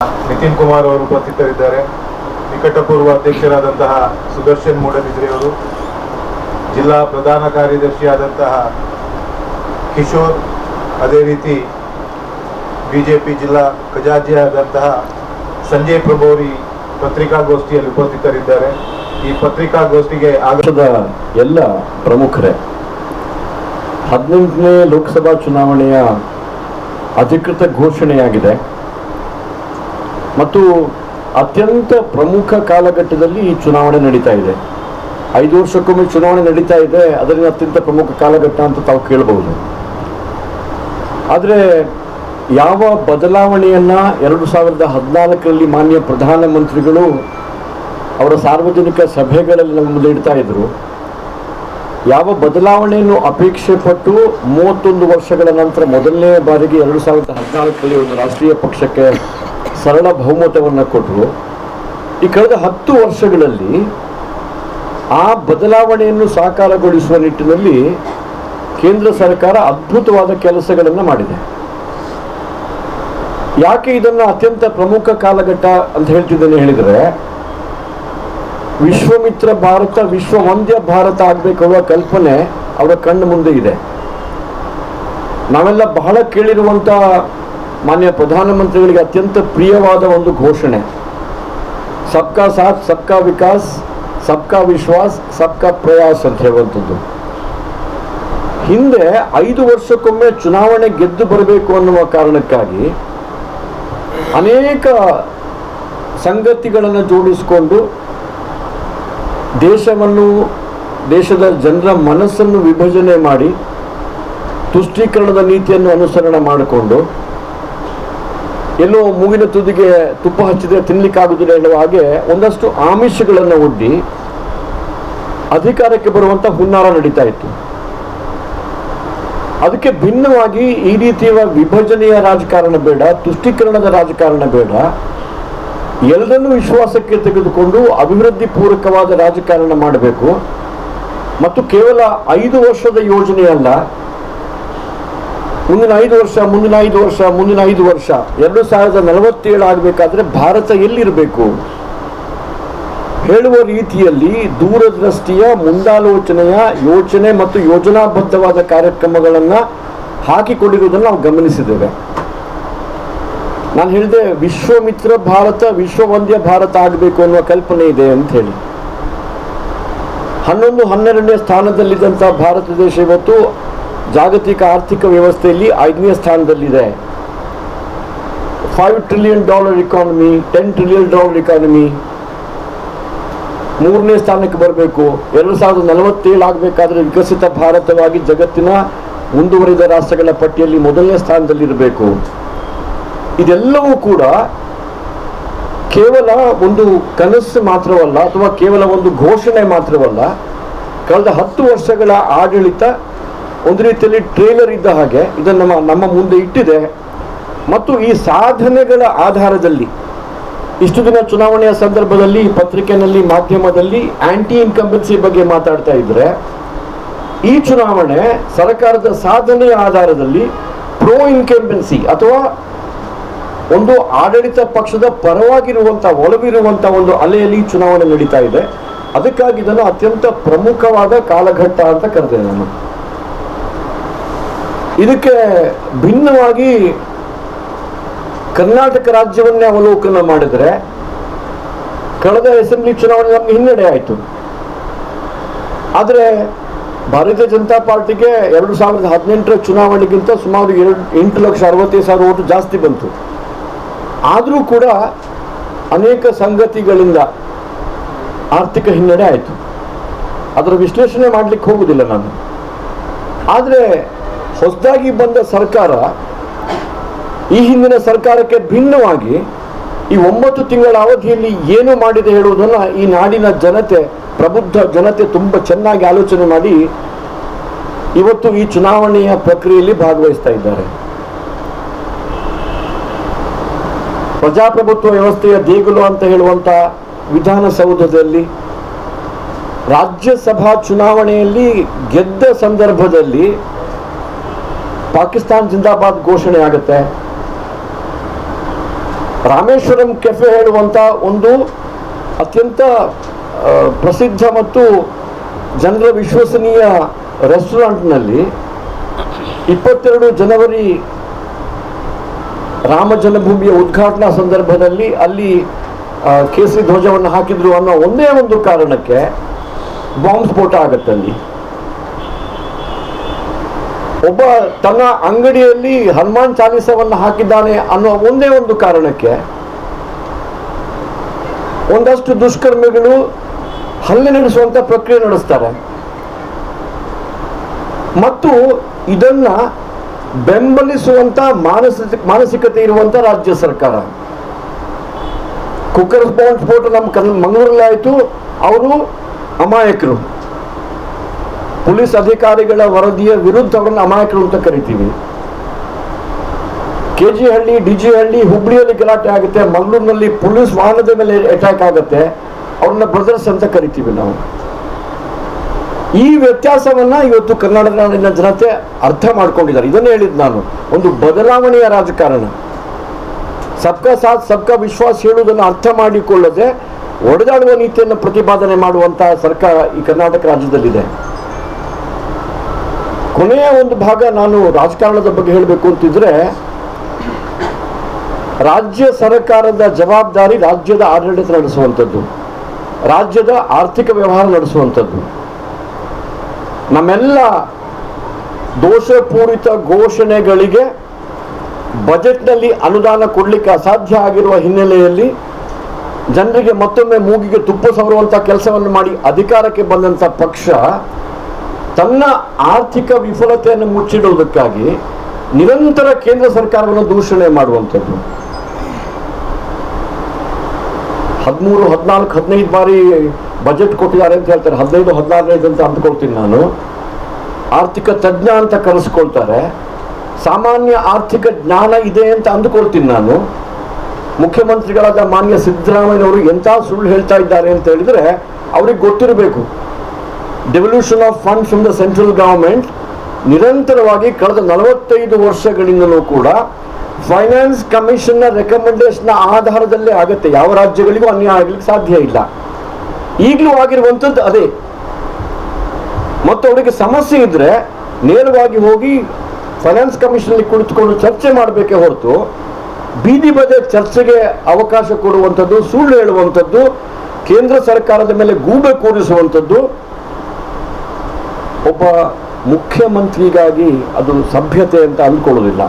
ನಿತಿನ್ ಕುಮಾರ್ ಅವರು ಉಪಸ್ಥಿತರಿದ್ದಾರೆ. ನಿಕಟಪೂರ್ವ ಅಧ್ಯಕ್ಷರಾದಂತಹ ಸುದರ್ಶನ್ ಮೂಡಬಿದ್ರಿ ಅವರು, ಜಿಲ್ಲಾ ಪ್ರಧಾನ ಕಾರ್ಯದರ್ಶಿಯಾದಂತಹ ಕಿಶೋರ್, ಅದೇ ರೀತಿ ಬಿಜೆಪಿ ಜಿಲ್ಲಾ ಖಜಾಂಚಿಯಾದಂತಹ ಸಂಜಯ್ ಪ್ರಭೋರಿ ಪತ್ರಿಕಾಗೋಷ್ಠಿಯಲ್ಲಿ ಉಪಸ್ಥಿತರಿದ್ದಾರೆ. ಈ ಪತ್ರಿಕಾಗೋಷ್ಠಿಗೆ ಆಗದ ಎಲ್ಲ ಪ್ರಮುಖರೇ, 18ನೇ ಲೋಕಸಭಾ ಚುನಾವಣೆಯ ಅಧಿಕೃತ ಘೋಷಣೆಯಾಗಿದೆ ಮತ್ತು ಅತ್ಯಂತ ಪ್ರಮುಖ ಕಾಲಘಟ್ಟದಲ್ಲಿ ಈ ಚುನಾವಣೆ ನಡೀತಾ ಇದೆ. 5 ವರ್ಷಕ್ಕೊಮ್ಮೆ ಚುನಾವಣೆ ನಡೀತಾ ಇದೆ, ಅದರಿಂದ ಅತ್ಯಂತ ಪ್ರಮುಖ ಕಾಲಘಟ್ಟ ಅಂತ ತಾವು ಕೇಳಬಹುದು. ಆದರೆ ಯಾವ ಬದಲಾವಣೆಯನ್ನ 2014ರಲ್ಲಿ ಮಾನ್ಯ ಪ್ರಧಾನಮಂತ್ರಿಗಳು ಅವರ ಸಾರ್ವಜನಿಕ ಸಭೆಗಳಲ್ಲಿ ನಮ್ಮ ಮುಂದೆ ಇಡ್ತಾ ಇದ್ರು, ಯಾವ ಬದಲಾವಣೆಯನ್ನು ಅಪೇಕ್ಷೆ ಪಟ್ಟು 31 ವರ್ಷಗಳ ನಂತರ ಮೊದಲನೇ ಬಾರಿಗೆ 2014ರಲ್ಲಿ ಒಂದು ರಾಷ್ಟ್ರೀಯ ಪಕ್ಷಕ್ಕೆ ಸರಳ ಬಹುಮತವನ್ನು ಕೊಟ್ಟರು. ಈ ಕಳೆದ 10 ವರ್ಷಗಳಲ್ಲಿ ಆ ಬದಲಾವಣೆಯನ್ನು ಸಾಕಾರಗೊಳಿಸುವ ನಿಟ್ಟಿನಲ್ಲಿ ಕೇಂದ್ರ ಸರ್ಕಾರ ಅದ್ಭುತವಾದ ಕೆಲಸಗಳನ್ನು ಮಾಡಿದೆ. ಯಾಕೆ ಇದನ್ನು ಅತ್ಯಂತ ಪ್ರಮುಖ ಕಾಲಘಟ್ಟ ಅಂತ ಹೇಳ್ತಿದ್ದೇನೆ ಹೇಳಿದರೆ, ವಿಶ್ವಮಿತ್ರ ಭಾರತ, ವಿಶ್ವವಂದ್ಯ ಭಾರತ ಆಗಬೇಕುವ ಕಲ್ಪನೆ ಅವರ ಕಣ್ಣು ಮುಂದೆ ಇದೆ. ನಾವೆಲ್ಲ ಬಹಳ ಕೇಳಿರುವಂಥ ಮಾನ್ಯ ಪ್ರಧಾನಮಂತ್ರಿಗಳಿಗೆ ಅತ್ಯಂತ ಪ್ರಿಯವಾದ ಒಂದು ಘೋಷಣೆ, ಸಬ್ಕಾ ಸಾಥ್ ಸಬ್ಕಾ ವಿಕಾಸ್ ಸಬ್ಕಾ ವಿಶ್ವಾಸ್ ಸಬ್ಕಾ ಪ್ರಯಾಸ್ ಅಂತ ಹೇಳುವಂಥದ್ದು. ಹಿಂದೆ 5 ವರ್ಷಕ್ಕೊಮ್ಮೆ ಚುನಾವಣೆ ಗೆದ್ದು ಬರಬೇಕು ಅನ್ನುವ ಕಾರಣಕ್ಕಾಗಿ ಅನೇಕ ಸಂಗತಿಗಳನ್ನು ಜೋಡಿಸಿಕೊಂಡು ದೇಶದ ಜನರ ಮನಸ್ಸನ್ನು ವಿಭಜನೆ ಮಾಡಿ ತುಷ್ಟೀಕರಣದ ನೀತಿಯನ್ನು ಅನುಸರಣೆ ಮಾಡಿಕೊಂಡು ಎಲ್ಲೋ ಮೂಗಿನ ತುದಿಗೆ ತುಪ್ಪ ಹಚ್ಚಿದ್ರೆ ತಿನ್ನಲಿಕ್ಕಾಗುವುದಿಲ್ಲ ಹೇಳುವ ಹಾಗೆ ಒಂದಷ್ಟು ಆಮಿಷಗಳನ್ನು ಒಡ್ಡಿ ಅಧಿಕಾರಕ್ಕೆ ಬರುವಂಥ ಹುನ್ನಾರ ನಡೀತಾ ಇತ್ತು. ಅದಕ್ಕೆ ಭಿನ್ನವಾಗಿ ಈ ರೀತಿಯ ವಿಭಜನೆಯ ರಾಜಕಾರಣ ಬೇಡ, ತುಷ್ಟೀಕರಣದ ರಾಜಕಾರಣ ಬೇಡ, ಎಲ್ಲರನ್ನೂ ವಿಶ್ವಾಸಕ್ಕೆ ತೆಗೆದುಕೊಂಡು ಅಭಿವೃದ್ಧಿ ಪೂರಕವಾದ ರಾಜಕಾರಣ ಮಾಡಬೇಕು. ಮತ್ತು ಕೇವಲ 5 ವರ್ಷದ ಯೋಜನೆ ಅಲ್ಲ, ಮುಂದಿನ 5 ವರ್ಷ 2047 ಆಗಬೇಕಾದ್ರೆ ಭಾರತ ಎಲ್ಲಿರಬೇಕು ಹೇಳುವ ರೀತಿಯಲ್ಲಿ ದೂರದೃಷ್ಟಿಯ ಮುಂದಾಲೋಚನೆಯ ಯೋಚನೆ ಮತ್ತು ಯೋಜನಾಬದ್ಧವಾದ ಕಾರ್ಯಕ್ರಮಗಳನ್ನು ಹಾಕಿಕೊಂಡಿರುವುದನ್ನು ನಾವು ಗಮನಿಸಿದ್ದೇವೆ. ನಾನು ಹೇಳಿದೆ, ವಿಶ್ವಮಿತ್ರ ಭಾರತ, ವಿಶ್ವವಂದ್ಯ ಭಾರತ ಆಗಬೇಕು ಅನ್ನುವ ಕಲ್ಪನೆ ಇದೆ ಅಂತ ಹೇಳಿ. 11-12ನೇ ಸ್ಥಾನದಲ್ಲಿದ್ದಂಥ ಭಾರತ ದೇಶ ಇವತ್ತು ಜಾಗತಿಕ ಆರ್ಥಿಕ ವ್ಯವಸ್ಥೆಯಲ್ಲಿ 5ನೇ ಸ್ಥಾನದಲ್ಲಿದೆ. $5 ಟ್ರಿಲಿಯನ್ ಇಕಾನಮಿ, $10 ಟ್ರಿಲಿಯನ್ ಇಕಾನಮಿ, 3ನೇ ಸ್ಥಾನಕ್ಕೆ ಬರಬೇಕು. 2047 ಆಗಬೇಕಾದ್ರೆ ವಿಕಸಿತ ಭಾರತವಾಗಿ ಜಗತ್ತಿನ ಮುಂದುವರಿದ ರಾಷ್ಟ್ರಗಳ ಪಟ್ಟಿಯಲ್ಲಿ 1ನೇ ಸ್ಥಾನದಲ್ಲಿರಬೇಕು. ಇದೆಲ್ಲವೂ ಕೂಡ ಕೇವಲ ಒಂದು ಕನಸು ಮಾತ್ರವಲ್ಲ, ಅಥವಾ ಕೇವಲ ಒಂದು ಘೋಷಣೆ ಮಾತ್ರವಲ್ಲ. ಕಳೆದ 10 ವರ್ಷಗಳ ಆಡಳಿತ ಒಂದು ರೀತಿಯಲ್ಲಿ ಟ್ರೇಲರ್ ಇದ್ದ ಹಾಗೆ ಇದನ್ನು ನಮ್ಮ ಮುಂದೆ ಇಟ್ಟಿದೆ. ಮತ್ತು ಈ ಸಾಧನೆಗಳ ಆಧಾರದಲ್ಲಿ ಇಷ್ಟು ದಿನ ಚುನಾವಣೆಯ ಸಂದರ್ಭದಲ್ಲಿ ಪತ್ರಿಕೆಯಲ್ಲಿ, ಮಾಧ್ಯಮದಲ್ಲಿ ಆಂಟಿ ಇನ್ಕಂಬೆನ್ಸಿ ಬಗ್ಗೆ ಮಾತಾಡ್ತಾ ಇದ್ರೆ, ಈ ಚುನಾವಣೆ ಸರ್ಕಾರದ ಸಾಧನೆಯ ಆಧಾರದಲ್ಲಿ ಪ್ರೋ ಇನ್ಕಂಬೆನ್ಸಿ ಅಥವಾ ಒಂದು ಆಡಳಿತ ಪಕ್ಷದ ಪರವಾಗಿರುವಂಥ, ಒಲವಿರುವಂಥ ಒಂದು ಅಲೆಯಲ್ಲಿ ಚುನಾವಣೆ ನಡೀತಾ ಇದೆ. ಅದಕ್ಕಾಗಿ ಇದನ್ನು ಅತ್ಯಂತ ಪ್ರಮುಖವಾದ ಕಾಲಘಟ್ಟ ಅಂತ ಕರೆದೆ ನಾನು. ಇದಕ್ಕೆ ಭಿನ್ನವಾಗಿ ಕರ್ನಾಟಕ ರಾಜ್ಯವನ್ನೇ ಅವಲೋಕನ ಮಾಡಿದರೆ, ಕಳೆದ ಅಸೆಂಬ್ಲಿ ಚುನಾವಣೆ ನಮಗೆ ಹಿನ್ನಡೆ ಆಯಿತು. ಆದರೆ ಭಾರತೀಯ ಜನತಾ ಪಾರ್ಟಿಗೆ 2018ರ ಚುನಾವಣೆಗಿಂತ ಸುಮಾರು 8,65,000 ಓಟು ಜಾಸ್ತಿ ಬಂತು. ಆದರೂ ಕೂಡ ಅನೇಕ ಸಂಗತಿಗಳಿಂದ ಆರ್ಥಿಕ ಹಿನ್ನಡೆ ಆಯಿತು. ಅದರ ವಿಶ್ಲೇಷಣೆ ಮಾಡಲಿಕ್ಕೆ ಹೋಗುವುದಿಲ್ಲ ನಾನು. ಆದರೆ ಹೊಸದಾಗಿ ಬಂದ ಸರ್ಕಾರ ಈ ಹಿಂದಿನ ಸರ್ಕಾರಕ್ಕೆ ಭಿನ್ನವಾಗಿ ಈ 9 ತಿಂಗಳ ಅವಧಿಯಲ್ಲಿ ಏನು ಮಾಡಿದೆ ಹೇಳುವುದನ್ನು ಈ ನಾಡಿನ ಜನತೆ, ಪ್ರಬುದ್ಧ ಜನತೆ ತುಂಬ ಚೆನ್ನಾಗಿ ಆಲೋಚನೆ ಮಾಡಿ ಇವತ್ತು ಈ ಚುನಾವಣೆಯ ಪ್ರಕ್ರಿಯೆಯಲ್ಲಿ ಭಾಗವಹಿಸ್ತಾ ಇದ್ದಾರೆ. ಪ್ರಜಾಪ್ರಭುತ್ವ ವ್ಯವಸ್ಥೆಯ ದೇಗುಲ ಅಂತ ಹೇಳುವಂಥ ವಿಧಾನಸೌಧದಲ್ಲಿ ರಾಜ್ಯಸಭಾ ಚುನಾವಣೆಯಲ್ಲಿ ಗೆದ್ದ ಸಂದರ್ಭದಲ್ಲಿ ಪಾಕಿಸ್ತಾನ್ ಜಿಂದಾಬಾದ್ ಘೋಷಣೆ ಆಗುತ್ತೆ. ರಾಮೇಶ್ವರಂ ಕೆಫೆ ಹೇಳುವಂಥ ಒಂದು ಅತ್ಯಂತ ಪ್ರಸಿದ್ಧ ಮತ್ತು ಜನರ ವಿಶ್ವಸನೀಯ ರೆಸ್ಟೋರೆಂಟ್ನಲ್ಲಿ 22 ಜನವರಿ ರಾಮ ಜನ್ಮಭೂಮಿಯ ಉದ್ಘಾಟನಾ ಸಂದರ್ಭದಲ್ಲಿ ಅಲ್ಲಿ ಕೇಸರಿ ಧ್ವಜವನ್ನು ಹಾಕಿದ್ರು ಅನ್ನೋ ಒಂದೇ ಒಂದು ಕಾರಣಕ್ಕೆ ಬಾಂಬ್ ಸ್ಫೋಟ ಆಗತ್ತಲ್ಲಿ. ಒಬ್ಬ ತನ್ನ ಅಂಗಡಿಯಲ್ಲಿ ಹನುಮಾನ್ ಚಾಲೀಸವನ್ನು ಹಾಕಿದ್ದಾನೆ ಅನ್ನೋ ಒಂದೇ ಒಂದು ಕಾರಣಕ್ಕೆ ಒಂದಷ್ಟು ದುಷ್ಕರ್ಮಿಗಳು ಹಲ್ಲೆ ನಡೆಸುವಂತ ಪ್ರಕ್ರಿಯೆ ನಡೆಸ್ತಾರೆ. ಮತ್ತು ಇದನ್ನ ಬೆಂಬಲಿಸುವಂತ ಮಾನಸಿಕತೆ ಇರುವಂತ ರಾಜ್ಯ ಸರ್ಕಾರ. ಕುಕ್ಕರ್ ಬಾಂಬ್ ಸ್ಫೋಟ ನಮ್ಮ ಮಂಗಳೂರಲ್ಲಿ ಆಯಿತು. ಅವರು ಅಮಾಯಕರು, ಪೊಲೀಸ್ ಅಧಿಕಾರಿಗಳ ವರದಿಯ ವಿರುದ್ಧ ಅವರನ್ನು ಅಮಾಯಕರು ಅಂತ ಕರಿತೀವಿ. KG ಹಳ್ಳಿ, DG ಹಳ್ಳಿ, ಹುಬ್ಳಿಯಲ್ಲಿ ಗಲಾಟೆ ಆಗುತ್ತೆ, ಮಂಗಳೂರಿನಲ್ಲಿ ಪೊಲೀಸ್ ವಾಹನದ ಮೇಲೆ ಅಟ್ಯಾಕ್ ಆಗುತ್ತೆ, ಅವ್ರನ್ನ ಬ್ರದರ್ಸ್ ಅಂತ ಕರಿತೀವಿ ನಾವು. ಈ ವ್ಯತ್ಯಾಸವನ್ನ ಇವತ್ತು ಕರ್ನಾಟಕ ನಾಡಿನ ಜನತೆ ಅರ್ಥ ಮಾಡ್ಕೊಂಡಿದ್ದಾರೆ. ಇದನ್ನೇ ಹೇಳಿದ್ ನಾನು, ಒಂದು ಬದಲಾವಣೆಯ ರಾಜಕಾರಣ, ಸಬ್ಕಾ ಸಾಥ್ ಸಬ್ಕಾ ವಿಶ್ವಾಸ್ ಹೇಳುವುದನ್ನು ಅರ್ಥ ಮಾಡಿಕೊಳ್ಳದೆ ಒಡೆದಾಡುವ ನೀತಿಯನ್ನು ಪ್ರತಿಪಾದನೆ ಮಾಡುವಂತಹ ಸರ್ಕಾರ ಈ ಕರ್ನಾಟಕ ರಾಜ್ಯದಲ್ಲಿದೆ. ಕೊನೆಯ ಒಂದು ಭಾಗ ನಾನು ರಾಜಕಾರಣದ ಬಗ್ಗೆ ಹೇಳಬೇಕು ಅಂತಿದ್ರೆ, ರಾಜ್ಯ ಸರ್ಕಾರದ ಜವಾಬ್ದಾರಿ ರಾಜ್ಯದ ಆಡಳಿತ ನಡೆಸುವಂಥದ್ದು, ರಾಜ್ಯದ ಆರ್ಥಿಕ ವ್ಯವಹಾರ ನಡೆಸುವಂಥದ್ದು. ನಮ್ಮೆಲ್ಲ ದೋಷಪೂರಿತ ಘೋಷಣೆಗಳಿಗೆ ಬಜೆಟ್ನಲ್ಲಿ ಅನುದಾನ ಕೊಡಲಿಕ್ಕೆ ಅಸಾಧ್ಯ ಆಗಿರುವ ಹಿನ್ನೆಲೆಯಲ್ಲಿ ಜನರಿಗೆ ಮತ್ತೊಮ್ಮೆ ಮೂಗಿಗೆ ತುಪ್ಪ ಸವರುವಂಥ ಕೆಲಸವನ್ನು ಮಾಡಿ ಅಧಿಕಾರಕ್ಕೆ ಬಂದಂಥ ಪಕ್ಷ ತನ್ನ ಆರ್ಥಿಕ ವಿಫಲತೆಯನ್ನು ಮುಚ್ಚಿಡುವುದಕ್ಕಾಗಿ ನಿರಂತರ ಕೇಂದ್ರ ಸರ್ಕಾರವನ್ನು ದೂಷಣೆ ಮಾಡುವಂಥದ್ದು. 13, 14, 15 ಬಾರಿ ಬಜೆಟ್ ಕೊಟ್ಟಿದ್ದಾರೆ ಅಂತ ಹೇಳ್ತಾರೆ. 15, 16 ಅಂತ ಅಂದ್ಕೊಳ್ತೀನಿ ನಾನು. ಆರ್ಥಿಕ ತಜ್ಞ ಅಂತ ಕರೆಸ್ಕೊಳ್ತಾರೆ. ಸಾಮಾನ್ಯ ಆರ್ಥಿಕ ಜ್ಞಾನ ಇದೆ ಅಂತ ಅಂದುಕೊಳ್ತೀನಿ ನಾನು. ಮುಖ್ಯಮಂತ್ರಿಗಳಾದ ಮಾನ್ಯ ಸಿದ್ದರಾಮಯ್ಯನವರು ಎಂಥ ಸುಳ್ಳು ಹೇಳ್ತಾ ಇದ್ದಾರೆ ಅಂತ ಹೇಳಿದ್ರೆ ಅವ್ರಿಗೆ ಗೊತ್ತಿರಬೇಕು. Devolution of funds from the central government ನಿರಂತರವಾಗಿ ಕಳೆದ 45 ವರ್ಷಗಳಿಂದಲೂ ಕೂಡ ಫೈನಾನ್ಸ್ ಕಮಿಷನ್ನ ರೆಕಮೆಂಡೇಶನ್ ಆಧಾರದಲ್ಲೇ ಆಗುತ್ತೆ. ಯಾವ ರಾಜ್ಯಗಳಿಗೂ ಅನ್ಯಾಯ ಆಗಲಿಕ್ಕೆ ಸಾಧ್ಯ ಇಲ್ಲ. ಈಗಲೂ ಆಗಿರುವಂಥದ್ದು ಅದೇ. ಮತ್ತು ಅವರಿಗೆ ಸಮಸ್ಯೆ ಇದ್ರೆ ನೇರವಾಗಿ ಹೋಗಿ ಫೈನಾನ್ಸ್ ಕಮಿಷನ್ ಕುಳಿತುಕೊಂಡು ಚರ್ಚೆ ಮಾಡಬೇಕೇ ಹೊರತು ಬೀದಿ ಬದಿ ಚರ್ಚೆಗೆ ಅವಕಾಶ ಕೊಡುವಂಥದ್ದು, ಸುಳ್ಳು ಹೇಳುವಂಥದ್ದು, ಕೇಂದ್ರ ಸರ್ಕಾರದ ಮೇಲೆ ಗೂಬೆ ಕೂರಿಸುವಂಥದ್ದು ಒಬ್ಬ ಮುಖ್ಯಮಂತ್ರಿಗಾಗಿ ಅದು ಸಭ್ಯತೆ ಅಂತ ಅಂದ್ಕೊಳ್ಳೋದಿಲ್ಲ.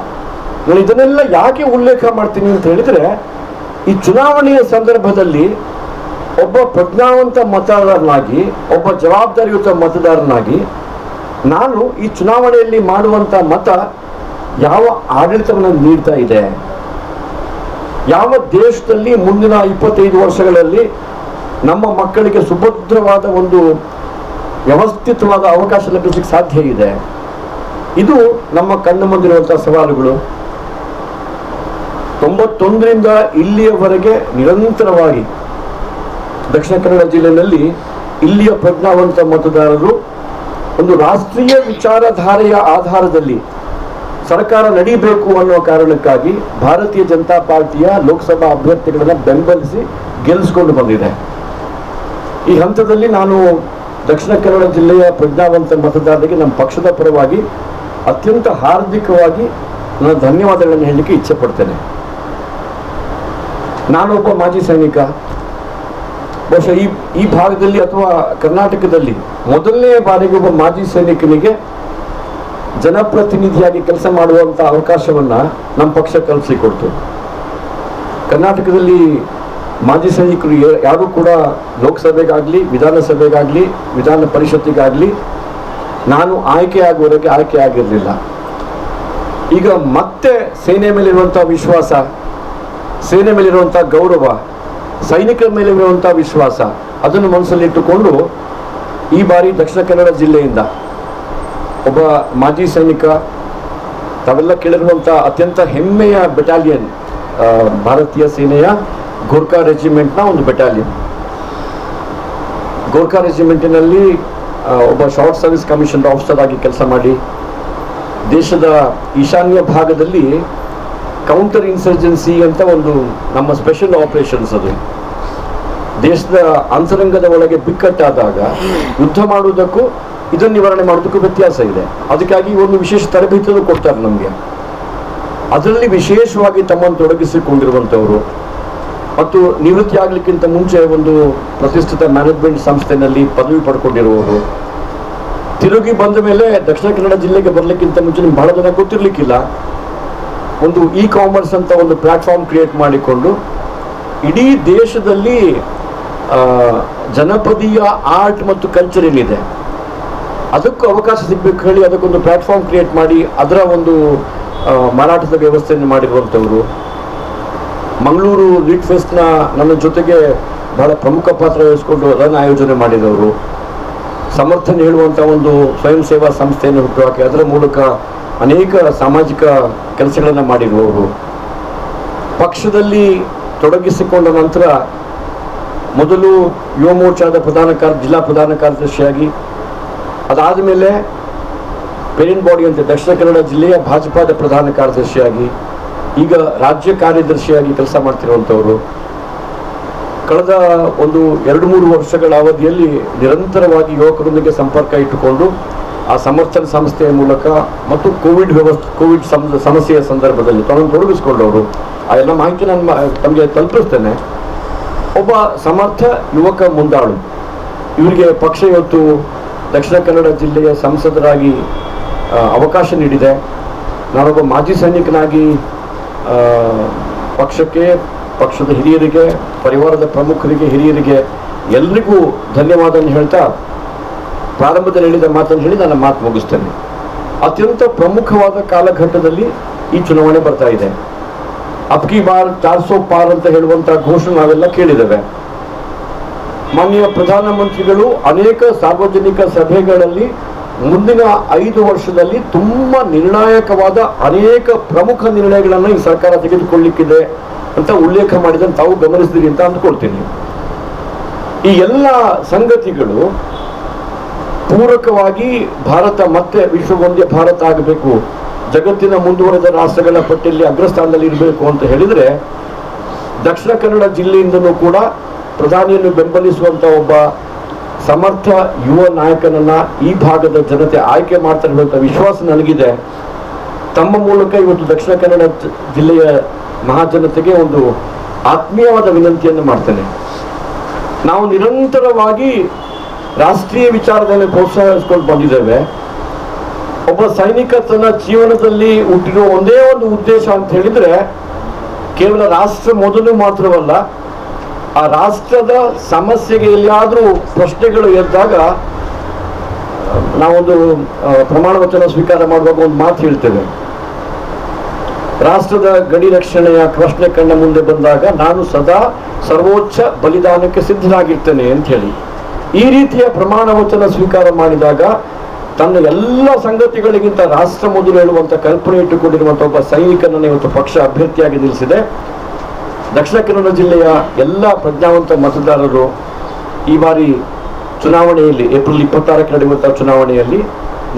ನಾನು ಇದನ್ನೆಲ್ಲ ಯಾಕೆ ಉಲ್ಲೇಖ ಮಾಡ್ತೀನಿ ಅಂತ ಹೇಳಿದ್ರೆ, ಈ ಚುನಾವಣೆಯ ಸಂದರ್ಭದಲ್ಲಿ ಒಬ್ಬ ಪ್ರಜ್ಞಾವಂತ ಮತದಾರನಾಗಿ, ಒಬ್ಬ ಜವಾಬ್ದಾರಿಯುತ ಮತದಾರನಾಗಿ ನಾನು ಈ ಚುನಾವಣೆಯಲ್ಲಿ ಮಾಡುವಂಥ ಮತ ಯಾವ ಆಡಳಿತವನ್ನು ನೀಡ್ತಾ ಇದೆ, ಯಾವ ದೇಶದಲ್ಲಿ ಮುಂದಿನ 25 ವರ್ಷಗಳಲ್ಲಿ ನಮ್ಮ ಮಕ್ಕಳಿಗೆ ಸುಭದ್ರವಾದ ಒಂದು ವ್ಯವಸ್ಥಿತವಾದ ಅವಕಾಶ ಲಭಿಸಲಿಕ್ಕೆ ಸಾಧ್ಯ ಇದೆ. ಇದು ನಮ್ಮ ಕಣ್ಣು ಮುಂದಿರುವಂತಹ ಸವಾಲುಗಳು. 91ರಿಂದ ಇಲ್ಲಿಯವರೆಗೆ ನಿರಂತರವಾಗಿ ದಕ್ಷಿಣ ಕನ್ನಡ ಜಿಲ್ಲೆಯಲ್ಲಿ ಇಲ್ಲಿಯ ಪ್ರಜ್ಞಾವಂತ ಮತದಾರರು ಒಂದು ರಾಷ್ಟ್ರೀಯ ವಿಚಾರಧಾರೆಯ ಆಧಾರದಲ್ಲಿ ಸರ್ಕಾರ ನಡೀಬೇಕು ಅನ್ನೋ ಕಾರಣಕ್ಕಾಗಿ ಭಾರತೀಯ ಜನತಾ ಪಾರ್ಟಿಯ ಲೋಕಸಭಾ ಅಭ್ಯರ್ಥಿಗಳನ್ನು ಬೆಂಬಲಿಸಿ ಗೆಲ್ಲಿಸಿಕೊಂಡು ಬಂದಿದೆ. ಈ ಹಂತದಲ್ಲಿ ನಾನು ದಕ್ಷಿಣ ಕನ್ನಡ ಜಿಲ್ಲೆಯ ಪ್ರಜ್ಞಾವಂತ ಮತದಾರರಿಗೆ ನಮ್ಮ ಪಕ್ಷದ ಪರವಾಗಿ ಅತ್ಯಂತ ಹಾರ್ದಿಕವಾಗಿ ನಾನು ಧನ್ಯವಾದಗಳನ್ನು ಹೇಳಲಿಕ್ಕೆ ಇಚ್ಛೆ ಪಡ್ತೇನೆ. ನಾನೊಬ್ಬ ಮಾಜಿ ಸೈನಿಕ. ಬಹುಶಃ ಈ ಭಾಗದಲ್ಲಿ ಅಥವಾ ಕರ್ನಾಟಕದಲ್ಲಿ ಮೊದಲನೇ ಬಾರಿಗೆ ಒಬ್ಬ ಮಾಜಿ ಸೈನಿಕನಿಗೆ ಜನಪ್ರತಿನಿಧಿಯಾಗಿ ಕೆಲಸ ಮಾಡುವಂಥ ಅವಕಾಶವನ್ನ ನಮ್ಮ ಪಕ್ಷ ಕಲ್ಪಿಸಿಕೊಡ್ತು. ಕರ್ನಾಟಕದಲ್ಲಿ ಮಾಜಿ ಸೈನಿಕರು ಯಾರೂ ಕೂಡ ಲೋಕಸಭೆಗಾಗಲಿ, ವಿಧಾನಸಭೆಗಾಗಲಿ, ವಿಧಾನ ಪರಿಷತ್ತಿಗಾಗಲಿ ನಾನು ಆಯ್ಕೆ ಆಗುವವರೆಗೆ ಆಯ್ಕೆ ಆಗಿರಲಿಲ್ಲ. ಈಗ ಮತ್ತೆ ಸೇನೆ ಮೇಲಿರುವಂಥ ವಿಶ್ವಾಸ, ಸೇನೆ ಮೇಲಿರುವಂಥ ಗೌರವ, ಸೈನಿಕರ ಮೇಲೆ ಇರುವಂಥ ವಿಶ್ವಾಸ, ಅದನ್ನು ಮನಸ್ಸಲ್ಲಿಟ್ಟುಕೊಂಡು ಈ ಬಾರಿ ದಕ್ಷಿಣ ಕನ್ನಡ ಜಿಲ್ಲೆಯಿಂದ ಒಬ್ಬ ಮಾಜಿ ಸೈನಿಕ, ತಾವೆಲ್ಲ ಕೇಳಿರುವಂಥ ಅತ್ಯಂತ ಹೆಮ್ಮೆಯ ಬೆಟಾಲಿಯನ್, ಭಾರತೀಯ ಸೇನೆಯ ಗೋರ್ಖಾ ರೆಜಿಮೆಂಟ್ನ ಒಂದು ಬೆಟಾಲಿಯನ್. ಗೋರ್ಖಾ ರೆಜಿಮೆಂಟಿನಲ್ಲಿ ಒಬ್ಬ ಶಾರ್ಟ್ ಸರ್ವಿಸ್ ಕಮಿಷನ್ ಆಫೀಸರ್ ಆಗಿ ಕೆಲಸ ಮಾಡಿ ದೇಶದ ಈಶಾನ್ಯ ಭಾಗದಲ್ಲಿ ಕೌಂಟರ್ ಇನ್ಸರ್ಜೆನ್ಸಿ ಅಂತ ಒಂದು ನಮ್ಮ ಸ್ಪೆಷಲ್ ಆಪರೇಷನ್ಸ್. ಅದು ದೇಶದ ಅಂತರಂಗದ ಒಳಗೆ ಬಿಕ್ಕಟ್ಟಾದಾಗ ಯುದ್ಧ ಮಾಡುವುದಕ್ಕೂ ಇದನ್ನು ನಿವಾರಣೆ ಮಾಡೋದಕ್ಕೂ ವ್ಯತ್ಯಾಸ ಇದೆ. ಅದಕ್ಕಾಗಿ ಒಂದು ವಿಶೇಷ ತರಬೇತಿಯನ್ನು ಕೊಡ್ತಾರೆ ನಮಗೆ. ಅದರಲ್ಲಿ ವಿಶೇಷವಾಗಿ ತಮ್ಮನ್ನು ತೊಡಗಿಸಿಕೊಂಡಿರುವಂಥವರು ಮತ್ತು ನಿವೃತ್ತಿ ಆಗಲಿಕ್ಕಿಂತ ಮುಂಚೆ ಒಂದು ಪ್ರತಿಷ್ಠಿತ ಮ್ಯಾನೇಜ್ಮೆಂಟ್ ಸಂಸ್ಥೆಯಲ್ಲಿ ಪದವಿ ಪಡ್ಕೊಂಡಿರುವವರು, ತಿರುಗಿ ಬಂದ ಮೇಲೆ ದಕ್ಷಿಣ ಕನ್ನಡ ಜಿಲ್ಲೆಗೆ ಬರಲಿಕ್ಕಿಂತ ಮುಂಚೆ ನಿಮ್ಗೆ ಬಹಳ ಜನ ಗೊತ್ತಿರಲಿಕ್ಕಿಲ್ಲ, ಒಂದು ಕಾಮರ್ಸ್ ಅಂತ ಒಂದು ಪ್ಲಾಟ್ಫಾರ್ಮ್ ಕ್ರಿಯೇಟ್ ಮಾಡಿಕೊಂಡು ಇಡೀ ದೇಶದಲ್ಲಿ ಜನಪದೀಯ ಆರ್ಟ್ ಮತ್ತು ಕಲ್ಚರ್ ಏನಿದೆ ಅದಕ್ಕೂ ಅವಕಾಶ ಸಿಗಬೇಕು ಹೇಳಿ ಅದಕ್ಕೊಂದು ಪ್ಲಾಟ್ಫಾರ್ಮ್ ಕ್ರಿಯೇಟ್ ಮಾಡಿ ಅದರ ಒಂದು ಮಾರಾಟದ ವ್ಯವಸ್ಥೆಯನ್ನು ಮಾಡಿರುವಂಥವರು. ಮಂಗಳೂರು ಲೀಡ್ ಫೆಸ್ಟ್ನ ನನ್ನ ಜೊತೆಗೆ ಬಹಳ ಪ್ರಮುಖ ಪಾತ್ರ ವಹಿಸಿಕೊಂಡು ಅದನ್ನು ಆಯೋಜನೆ ಮಾಡಿದವರು. ಸಮರ್ಥನೆ ಹೇಳುವಂಥ ಒಂದು ಸ್ವಯಂ ಸೇವಾ ಸಂಸ್ಥೆಯನ್ನು ಹುಟ್ಟುಹಾಕಿ ಅದರ ಮೂಲಕ ಅನೇಕ ಸಾಮಾಜಿಕ ಕೆಲಸಗಳನ್ನು ಮಾಡಿರುವವರು. ಪಕ್ಷದಲ್ಲಿ ತೊಡಗಿಸಿಕೊಂಡ ನಂತರ ಮೊದಲು ಯುವ ಮೋರ್ಚಾದ ಜಿಲ್ಲಾ ಪ್ರಧಾನ ಕಾರ್ಯದರ್ಶಿಯಾಗಿ, ಅದಾದ ಮೇಲೆ ಪೇರೆಂಟ್ ಬಾಡಿ ಅಂತ ದಕ್ಷಿಣ ಕನ್ನಡ ಜಿಲ್ಲೆಯ ಭಾಜಪಾದ ಪ್ರಧಾನ ಕಾರ್ಯದರ್ಶಿಯಾಗಿ, ಈಗ ರಾಜ್ಯ ಕಾರ್ಯದರ್ಶಿಯಾಗಿ ಕೆಲಸ ಮಾಡ್ತಿರುವಂಥವರು. ಕಳೆದ ಒಂದು 2-3 ವರ್ಷಗಳ ಅವಧಿಯಲ್ಲಿ ನಿರಂತರವಾಗಿ ಯುವಕರೊಂದಿಗೆ ಸಂಪರ್ಕ ಇಟ್ಟುಕೊಂಡು ಆ ಸಮರ್ಥನ ಸಂಸ್ಥೆಯ ಮೂಲಕ ಮತ್ತು ಕೋವಿಡ್ ಸಮಸ್ಯೆಯ ಸಂದರ್ಭದಲ್ಲಿ ತಮ್ಮನ್ನು ತೊಡಗಿಸ್ಕೊಂಡವರು. ಆ ಎಲ್ಲ ಮಾಹಿತಿ ನಾನು ತಮಗೆ ತಲುಪಿಸ್ತೇನೆ. ಒಬ್ಬ ಸಮರ್ಥ ಯುವಕ ಮುಂದಾಳು. ಇವರಿಗೆ ಪಕ್ಷ ಇವತ್ತು ದಕ್ಷಿಣ ಕನ್ನಡ ಜಿಲ್ಲೆಯ ಸಂಸದರಾಗಿ ಅವಕಾಶ ನೀಡಿದೆ. ನಾನೊಬ್ಬ ಮಾಜಿ ಸೈನಿಕನಾಗಿ ಪಕ್ಷಕ್ಕೆ, ಪಕ್ಷದ ಹಿರಿಯರಿಗೆ, ಪರಿವಾರದ ಪ್ರಮುಖರಿಗೆ, ಹಿರಿಯರಿಗೆ ಎಲ್ರಿಗೂ ಧನ್ಯವಾದವನ್ನು ಹೇಳ್ತಾ ಪ್ರಾರಂಭದಲ್ಲಿ ಹೇಳಿದ ಮಾತನ್ನು ಹೇಳಿ ನನ್ನ ಮಾತು ಮುಗಿಸ್ತೇನೆ. ಅತ್ಯಂತ ಪ್ರಮುಖವಾದ ಕಾಲಘಟ್ಟದಲ್ಲಿ ಈ ಚುನಾವಣೆ ಬರ್ತಾ ಇದೆ. ಅಬ್ಕಿ ಬಾರ್ 400 ಪಾರ್ ಅಂತ ಹೇಳುವಂತಹ ಘೋಷಣೆ ನಾವೆಲ್ಲ ಕೇಳಿದ್ದೇವೆ. ಮಾನ್ಯ ಪ್ರಧಾನಮಂತ್ರಿಗಳು ಅನೇಕ ಸಾರ್ವಜನಿಕ ಸಭೆಗಳಲ್ಲಿ ಮುಂದಿನ 5 ವರ್ಷದಲ್ಲಿ ತುಂಬಾ ನಿರ್ಣಾಯಕವಾದ ಅನೇಕ ಪ್ರಮುಖ ನಿರ್ಣಯಗಳನ್ನು ಈ ಸರ್ಕಾರ ತೆಗೆದುಕೊಳ್ಳಲಿಕ್ಕಿದೆ ಅಂತ ಉಲ್ಲೇಖ ಮಾಡಿದಂತೆ ತಾವು ಗಮನಿಸಿದಿರಿ ಅಂತ ಅಂದ್ಕೊಳ್ತೀನಿ. ಈ ಎಲ್ಲ ಸಂಗತಿಗಳು ಪೂರಕವಾಗಿ ಭಾರತ ಮತ್ತೆ ವಿಶ್ವಗೊಂದೇ ಭಾರತ ಆಗಬೇಕು, ಜಗತ್ತಿನ ಮುಂದುವರೆದ ರಾಷ್ಟ್ರಗಳ ಪಟ್ಟಿಯಲ್ಲಿ ಅಗ್ರಸ್ಥಾನದಲ್ಲಿ ಇರಬೇಕು ಅಂತ ಹೇಳಿದರೆ ದಕ್ಷಿಣ ಕನ್ನಡ ಜಿಲ್ಲೆಯಿಂದಲೂ ಕೂಡ ಪ್ರಧಾನಿಯನ್ನು ಬೆಂಬಲಿಸುವಂತ ಒಬ್ಬ ಸಮರ್ಥ ಯುವ ನಾಯಕನನ್ನ ಈ ಭಾಗದ ಜನತೆ ಆಯ್ಕೆ ಮಾಡ್ತಾರೆ ಹೇಳುವಂತ ವಿಶ್ವಾಸ ನನಗಿದೆ. ತಮ್ಮ ಮೂಲಕ ಇವತ್ತು ದಕ್ಷಿಣ ಕನ್ನಡ ಜಿಲ್ಲೆಯ ಮಹಾಜನತೆಗೆ ಒಂದು ಆತ್ಮೀಯವಾದ ವಿನಂತಿಯನ್ನು ಮಾಡ್ತೇನೆ. ನಾವು ನಿರಂತರವಾಗಿ ರಾಷ್ಟ್ರೀಯ ವಿಚಾರದಲ್ಲಿ ಪ್ರೋತ್ಸಾಹಿಸಿಕೊಂಡು ಬಂದಿದ್ದೇವೆ. ಒಬ್ಬ ಸೈನಿಕ ತನ್ನ ಜೀವನದಲ್ಲಿ ಹುಟ್ಟಿರುವ ಒಂದೇ ಒಂದು ಉದ್ದೇಶ ಅಂತ ಹೇಳಿದ್ರೆ ಕೇವಲ ರಾಷ್ಟ್ರ ಮೊದಲು ಮಾತ್ರವಲ್ಲ, ಆ ರಾಷ್ಟ್ರದ ಸಮಸ್ಯೆಗೆ ಎಲ್ಲಿಯಾದರೂ ಪ್ರಶ್ನೆಗಳು ಎದ್ದಾಗ ನಾವೊಂದು ಪ್ರಮಾಣ ವಚನ ಸ್ವೀಕಾರ ಮಾಡುವಾಗ ಒಂದು ಮಾತು ಹೇಳ್ತೇವೆ, ರಾಷ್ಟ್ರದ ಗಡಿ ರಕ್ಷಣೆಯ ಪ್ರಶ್ನೆ ಕಣ್ಣ ಮುಂದೆ ಬಂದಾಗ ನಾನು ಸದಾ ಸರ್ವೋಚ್ಚ ಬಲಿದಾನಕ್ಕೆ ಸಿದ್ಧನಾಗಿರ್ತೇನೆ ಅಂತ ಹೇಳಿ ಈ ರೀತಿಯ ಪ್ರಮಾಣ ವಚನ ಸ್ವೀಕಾರ ಮಾಡಿದಾಗ ತನ್ನ ಎಲ್ಲ ಸಂಗತಿಗಳಿಗಿಂತ ರಾಷ್ಟ್ರ ಮೊದಲು ಹೇಳುವಂತ ಕಲ್ಪನೆ ಇಟ್ಟುಕೊಂಡಿರುವಂತಹ ಒಬ್ಬ ಸೈನಿಕನನ್ನು ಇವತ್ತು ಪಕ್ಷ ಅಭ್ಯರ್ಥಿಯಾಗಿ ನಿಲ್ಲಿಸಿದೆ. ದಕ್ಷಿಣ ಕನ್ನಡ ಜಿಲ್ಲೆಯ ಎಲ್ಲ ಪ್ರಜ್ಞಾವಂತ ಮತದಾರರು ಈ ಬಾರಿ ಚುನಾವಣೆಯಲ್ಲಿ ಏಪ್ರಿಲ್ 26ಕ್ಕೆ ನಡೆಯುವಂತಹ ಚುನಾವಣೆಯಲ್ಲಿ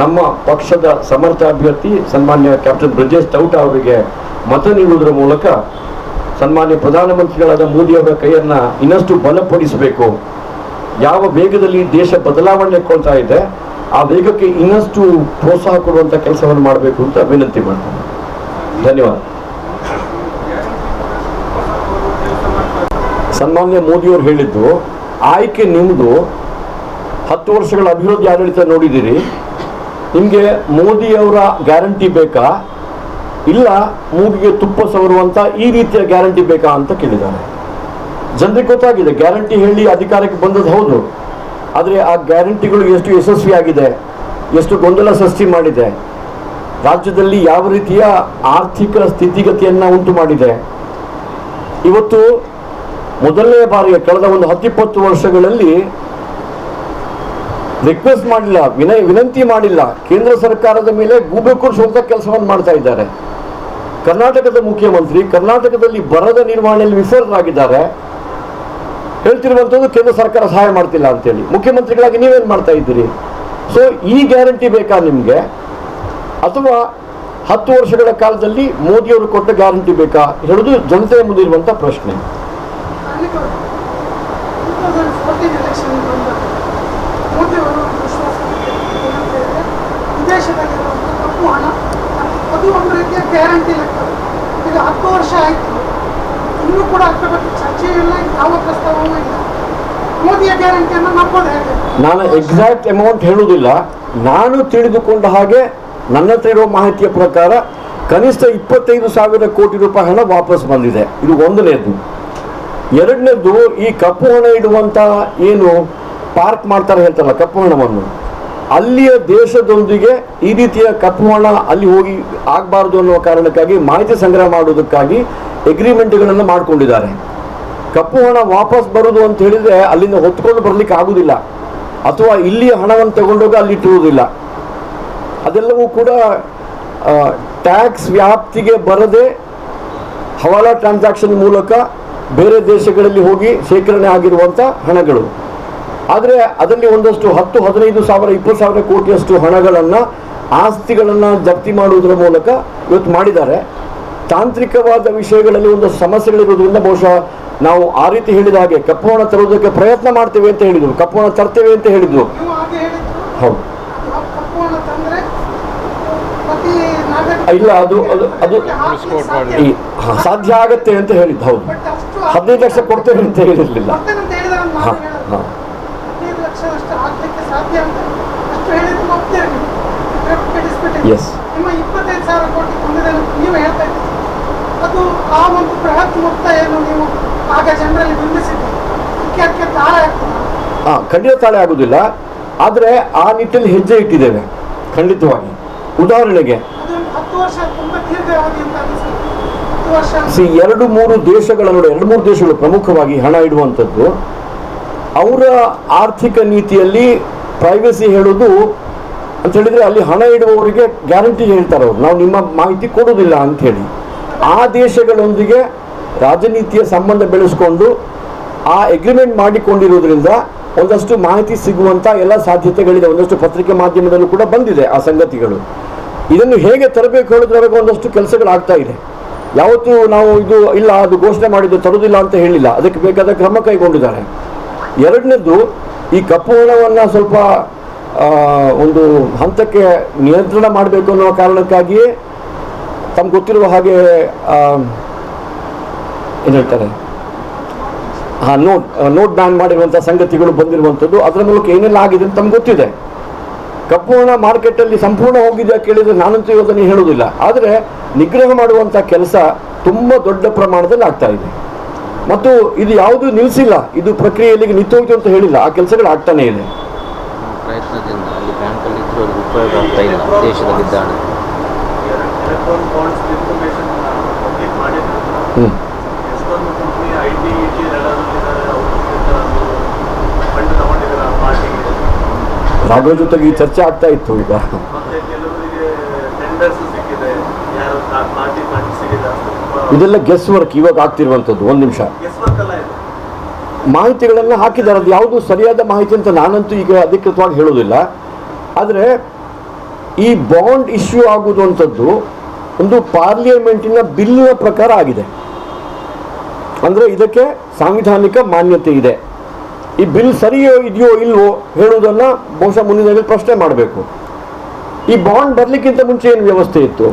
ನಮ್ಮ ಪಕ್ಷದ ಸಮರ್ಥ ಅಭ್ಯರ್ಥಿ ಸನ್ಮಾನ್ಯ ಕ್ಯಾಪ್ಟನ್ ಬ್ರಿಜೇಶ್ ತೌಟ ಅವರಿಗೆ ಮತ ನೀಡುವುದರ ಮೂಲಕ ಸನ್ಮಾನ್ಯ ಪ್ರಧಾನಮಂತ್ರಿಗಳಾದ ಮೋದಿ ಅವರ ಕೈಯನ್ನ ಇನ್ನಷ್ಟು ಬಲಪಡಿಸಬೇಕು. ಯಾವ ವೇಗದಲ್ಲಿ ದೇಶ ಬದಲಾವಣೆಗೊಳ್ತಾ ಇದೆ ಆ ವೇಗಕ್ಕೆ ಇನ್ನಷ್ಟು ಪ್ರೋತ್ಸಾಹ ಕೊಡುವಂತ ಕೆಲಸವನ್ನು ಮಾಡಬೇಕು ಅಂತ ವಿನಂತಿ ಮಾಡ್ತೇನೆ. ಧನ್ಯವಾದ. ಸನ್ಮಾನ್ಯ ಮೋದಿಯವರು ಹೇಳಿದ್ದು, ಆಯ್ಕೆ ನಿಮ್ಮದು, 10 ವರ್ಷಗಳ ಅಭಿವೃದ್ಧಿ ಆಡಳಿತ ನೋಡಿದ್ದೀರಿ, ನಿಮಗೆ ಮೋದಿಯವರ ಗ್ಯಾರಂಟಿ ಬೇಕಾ ಇಲ್ಲ ಮೂಗಿಗೆ ತುಪ್ಪ ಸವರುವಂತ ಈ ರೀತಿಯ ಗ್ಯಾರಂಟಿ ಬೇಕಾ ಅಂತ ಕೇಳಿದ್ದಾರೆ. ಜನರಿಗೆ ಗೊತ್ತಾಗಿದೆ ಗ್ಯಾರಂಟಿ ಹೇಳಿ ಅಧಿಕಾರಕ್ಕೆ ಬಂದದ್ದು ಹೌದು, ಆದರೆ ಆ ಗ್ಯಾರಂಟಿಗಳು ಎಷ್ಟು ಯಶಸ್ವಿಯಾಗಿದೆ, ಎಷ್ಟು ಗೊಂದಲ ಸೃಷ್ಟಿ ಮಾಡಿದೆ, ರಾಜ್ಯದಲ್ಲಿ ಯಾವ ರೀತಿಯ ಆರ್ಥಿಕ ಸ್ಥಿತಿಗತಿಯನ್ನು ಉಂಟು ಮಾಡಿದೆ. ಇವತ್ತು ಮೊದಲನೇ ಬಾರಿಗೆ ಕಳೆದ ಒಂದು 10-20 ವರ್ಷಗಳಲ್ಲಿ ರಿಕ್ವೆಸ್ಟ್ ಮಾಡಿಲ್ಲ, ವಿನಂತಿ ಮಾಡಿಲ್ಲ, ಕೇಂದ್ರ ಸರ್ಕಾರದ ಮೇಲೆ ಗೂಬೆ ಕೂರಿಸುವಂತ ಕೆಲಸವನ್ನು ಮಾಡ್ತಾ ಇದ್ದಾರೆ. ಕರ್ನಾಟಕದ ಮುಖ್ಯಮಂತ್ರಿ ಕರ್ನಾಟಕದಲ್ಲಿ ಬರದ ನಿರ್ವಹಣೆಯಲ್ಲಿ ವಿಫಲರಾಗಿದ್ದಾರೆ, ಹೇಳ್ತಿರುವಂಥದ್ದು ಕೇಂದ್ರ ಸರ್ಕಾರ ಸಹಾಯ ಮಾಡ್ತಿಲ್ಲ ಅಂತೇಳಿ. ಮುಖ್ಯಮಂತ್ರಿಗಳಾಗಿ ನೀವೇನು ಮಾಡ್ತಾ ಇದ್ದೀರಿ? ಸೊ ಈ ಗ್ಯಾರಂಟಿ ಬೇಕಾ ನಿಮಗೆ, ಅಥವಾ 10 ವರ್ಷಗಳ ಕಾಲದಲ್ಲಿ ಮೋದಿಯವರು ಕೊಟ್ಟ ಗ್ಯಾರಂಟಿ ಬೇಕಾ ಹೇಳುದು ಜನತೆಯ ಮುಂದೆ ಇರುವಂತ ಪ್ರಶ್ನೆ. ವಿದೇಶದಲ್ಲಿರುವಂಥ ಕಪ್ಪು ಹಣ ಅದು ಒಂದು ರೀತಿಯ ಗ್ಯಾರಂಟಿ ಲೆಕ್ಕ. ಈಗ 10 ವರ್ಷ ಆಯಿತು, ಇನ್ನೂ ಕೂಡ ಅದರ ಬಗ್ಗೆ ಚರ್ಚೆ ಇಲ್ಲ, ಯಾವ ಪ್ರಸ್ತಾವವೂ ಇಲ್ಲ. ಮೋದಿಯ ಗ್ಯಾರಂಟಿಯನ್ನು ನಂಬೋದು ಹೇಗೆ? ನಾನು ಎಕ್ಸಾಕ್ಟ್ ಅಮೌಂಟ್ ಹೇಳುವುದಿಲ್ಲ. ನಾನು ತಿಳಿದುಕೊಂಡ ಹಾಗೆ ನನ್ನ ಹತ್ರ ಇರುವ ಮಾಹಿತಿಯ ಪ್ರಕಾರ ಕನಿಷ್ಠ 25,000 ಕೋಟಿ ರೂಪಾಯಿ ಹಣ ವಾಪಸ್ ಬಂದಿದೆ. ಇದು ಒಂದನೇದು. ಎರಡನೇದು, ಈ ಕಪ್ಪು ಹಣ ಇಡುವಂಥ ಏನು ಪಾರ್ಕ್ ಮಾಡ್ತಾರೆ ಹೇಳ್ತಾರಲ್ಲ ಕಪ್ಪು ಹಣವನ್ನು, ಅಲ್ಲಿಯ ದೇಶದೊಂದಿಗೆ ಈ ರೀತಿಯ ಕಪ್ಪು ಹಣ ಅಲ್ಲಿ ಹೋಗಿ ಆಗಬಾರ್ದು ಅನ್ನುವ ಕಾರಣಕ್ಕಾಗಿ ಮಾಹಿತಿ ಸಂಗ್ರಹ ಮಾಡುವುದಕ್ಕಾಗಿ ಎಗ್ರಿಮೆಂಟ್ಗಳನ್ನು ಮಾಡಿಕೊಂಡಿದ್ದಾರೆ. ಕಪ್ಪು ಹಣ ವಾಪಸ್ ಬರೋದು ಅಂತ ಹೇಳಿದರೆ ಅಲ್ಲಿಂದ ಹೊತ್ಕೊಂಡು ಬರಲಿಕ್ಕೆ ಆಗುವುದಿಲ್ಲ, ಅಥವಾ ಇಲ್ಲಿಯ ಹಣವನ್ನು ತಗೊಂಡೋಗಿ ಅಲ್ಲಿ ಇಟ್ಟಿರುವುದಿಲ್ಲ. ಅದೆಲ್ಲವೂ ಕೂಡ ಟ್ಯಾಕ್ಸ್ ವ್ಯಾಪ್ತಿಗೆ ಬರದೆ ಹವಾಲಾ ಟ್ರಾನ್ಸಾಕ್ಷನ್ ಮೂಲಕ ಬೇರೆ ದೇಶಗಳಲ್ಲಿ ಹೋಗಿ ಶೇಖರಣೆ ಆಗಿರುವಂಥ ಹಣಗಳು. ಆದರೆ ಅದರಲ್ಲಿ ಒಂದಷ್ಟು 10, 15 ಸಾವಿರ, 20 ಸಾವಿರ ಕೋಟಿಯಷ್ಟು ಹಣಗಳನ್ನು, ಆಸ್ತಿಗಳನ್ನು ಜಪ್ತಿ ಮಾಡುವುದರ ಮೂಲಕ ಇವತ್ತು ಮಾಡಿದ್ದಾರೆ. ತಾಂತ್ರಿಕವಾದ ವಿಷಯಗಳಲ್ಲಿ ಒಂದಷ್ಟು ಸಮಸ್ಯೆಗಳಿರೋದ್ರಿಂದ ಬಹುಶಃ ನಾವು ಆ ರೀತಿ ಹೇಳಿದ ಹಾಗೆ ಕಪ್ಪು ಹಣ ತರುವುದಕ್ಕೆ ಪ್ರಯತ್ನ ಮಾಡ್ತೇವೆ ಅಂತ ಹೇಳಿದ್ರು, ಕಪ್ಪು ಹಣ ತರ್ತೇವೆ ಅಂತ ಹೇಳಿದ್ರು. ಹೌದು, ಇಲ್ಲ ಅದು ಅದು ಅದು ಸಾಧ್ಯ ಆಗತ್ತೆ ಅಂತ ಹೇಳಿದ್ದು. ಹೌದು, 15 ಲಕ್ಷ ಕೊಡ್ತೇವೆ ಅಂತ ಹೇಳಿರಲಿಲ್ಲ. ಹಾಂ ಹಾಂ ಎಸ್. ನಿಮ್ಮ 25,000 ಕೋಟಿ ಹೊಂದಿದೆ ನೀವು ಹೇಳ್ತಾ ಇದ್ದೀರಿ, ಅದು ಆ ಒಂದು ಬೃಹತ್ ಮೊತ್ತ ಏನು ನೀವು ಆಗ ಜನರಲ್ಲಿ ಬಿಂಬಿಸಿದ್ದೀರಿ, ಅದಕ್ಕೆ ತಾಳೆ ಆಗ್ತದೆ? ಖಂಡಿತ ತಾಳೆ ಆಗುವುದಿಲ್ಲ, ಆದರೆ ಆ ನಿಟ್ಟಿನಲ್ಲಿ ಹೆಜ್ಜೆ ಇಟ್ಟಿದ್ದೇವೆ ಖಂಡಿತವಾಗಿ. ಉದಾಹರಣೆಗೆ 10 ವರ್ಷ ತುಂಬ ದೀರ್ಘಾವಧಿ ಅಂತ ಅನಿಸುತ್ತೆ. 10 ವರ್ಷ 2-3 ದೇಶಗಳ ನೋಡಿ, 2-3 ದೇಶಗಳು ಪ್ರಮುಖವಾಗಿ ಹಣ ಇಡುವಂಥದ್ದು. ಅವರ ಆರ್ಥಿಕ ನೀತಿಯಲ್ಲಿ ಪ್ರೈವಸಿ ಹೇಳೋದು ಅಂತ ಹೇಳಿದರೆ, ಅಲ್ಲಿ ಹಣ ಇಡುವವರಿಗೆ ಗ್ಯಾರಂಟಿ ಹೇಳ್ತಾರೆ ಅವರು, ನಾವು ನಿಮ್ಮ ಮಾಹಿತಿ ಕೊಡುವುದಿಲ್ಲ ಅಂಥೇಳಿ. ಆ ದೇಶಗಳೊಂದಿಗೆ ರಾಜನೀತಿಯ ಸಂಬಂಧ ಬೆಳೆಸ್ಕೊಂಡು ಆ ಎಗ್ರಿಮೆಂಟ್ ಮಾಡಿಕೊಂಡಿರೋದ್ರಿಂದ ಒಂದಷ್ಟು ಮಾಹಿತಿ ಸಿಗುವಂಥ ಎಲ್ಲ ಸಾಧ್ಯತೆಗಳಿದೆ. ಒಂದಷ್ಟು ಪತ್ರಿಕೆ ಮಾಧ್ಯಮದಲ್ಲೂ ಕೂಡ ಬಂದಿದೆ ಆ ಸಂಗತಿಗಳು. ಇದನ್ನು ಹೇಗೆ ತರಬೇಕು ಹೇಳಿದ್ರೆ ಒಂದಷ್ಟು ಕೆಲಸಗಳಾಗ್ತಾ ಇದೆ. ಯಾವತ್ತೂ ನಾವು ಇದು ಇಲ್ಲ, ಅದು ಘೋಷಣೆ ಮಾಡಿದ್ದು ತರುವುದಿಲ್ಲ ಅಂತ ಹೇಳಿಲ್ಲ, ಅದಕ್ಕೆ ಬೇಕಾದ ಕ್ರಮ ಕೈಗೊಂಡಿದ್ದಾರೆ. ಎರಡನೇದು, ಈ ಕಪ್ಪು ಹಣವನ್ನು ಸ್ವಲ್ಪ ಒಂದು ಹಂತಕ್ಕೆ ನಿಯಂತ್ರಣ ಮಾಡಬೇಕು ಅನ್ನೋ ಕಾರಣಕ್ಕಾಗಿಯೇ ತಮ್ಗೆ ಗೊತ್ತಿರುವ ಹಾಗೆ ಏನು ಹೇಳ್ತಾರೆ, ನೋಟ್ ಬ್ಯಾನ್ ಮಾಡಿರುವಂಥ ಸಂಗತಿಗಳು ಬಂದಿರುವಂಥದ್ದು. ಅದರ ಮೂಲಕ ಏನೆಲ್ಲ ಆಗಿದೆ ಅಂತ ತಮ್ಗೆ ಗೊತ್ತಿದೆ. ಕಪ್ಪು ಹಣ ಮಾರ್ಕೆಟಲ್ಲಿ ಸಂಪೂರ್ಣ ಹೋಗಿದೆ ಕೇಳಿದರೆ ನಾನಂತೂ ಇವತ್ತನ್ನು ಹೇಳುವುದಿಲ್ಲ, ಆದರೆ ನಿಗ್ರಹ ಮಾಡುವಂಥ ಕೆಲಸ ತುಂಬ ದೊಡ್ಡ ಪ್ರಮಾಣದಲ್ಲಿ ಆಗ್ತಾ ಇದೆ. ಮತ್ತು ಇದು ಯಾವುದು ನಿಲ್ಲಿಸಿಲ್ಲ, ಇದು ಪ್ರಕ್ರಿಯೆಯಲ್ಲಿ ನಿಂತೋಯ್ತು ಅಂತ ಹೇಳಿಲ್ಲ, ಆ ಕೆಲಸಗಳು ಆಗ್ತಾನೇ ಇದೆ. ಪ್ರಯತ್ನದಿಂದ ಅಲ್ಲಿ ಬ್ಯಾಂಕಲ್ಲಿ ಇದ್ರೂ ಉಪಯೋಗ ಆಗ್ತಾ ಇಲ್ಲ ದೇಶದಲ್ಲಿದ್ದಾನೆ. ರಾಘವ ಜೊತೆಗೆ ಈ ಚರ್ಚೆ ಆಗ್ತಾ ಇತ್ತು. ಈಗ ಇದೆಲ್ಲ ಗೆಸ್ ವರ್ಕ್ ಇವಾಗ ಆಗ್ತಿರುವಂಥದ್ದು. ಒಂದು ನಿಮಿಷ, ಮಾಹಿತಿಗಳನ್ನು ಹಾಕಿದ್ದಾರೆ, ಅದು ಯಾವುದು ಸರಿಯಾದ ಮಾಹಿತಿ ಅಂತ ನಾನಂತೂ ಈಗ ಅಧಿಕೃತವಾಗಿ ಹೇಳೋದಿಲ್ಲ. ಆದರೆ ಈ ಬಾಂಡ್ ಇಶ್ಯೂ ಆಗುವುದು ಅಂಥದ್ದು ಒಂದು ಪಾರ್ಲಿಮೆಂಟಿನ ಬಿಲ್ಲಿನ ಪ್ರಕಾರ ಆಗಿದೆ. ಅಂದರೆ ಇದಕ್ಕೆ ಸಾಂವಿಧಾನಿಕ ಮಾನ್ಯತೆ ಇದೆ. ಈ ಬಿಲ್ ಸರಿಯೋ ಇದೆಯೋ ಇಲ್ವೋ ಹೇಳುವುದನ್ನು ಬಹುಶಃ ಮುಂದಿನ ಪ್ರಶ್ನೆ ಮಾಡಬೇಕು. ಈ ಬಾಂಡ್ ಬರಲಿಕ್ಕಿಂತ ಮುಂಚೆ ಏನು ವ್ಯವಸ್ಥೆ ಇತ್ತು?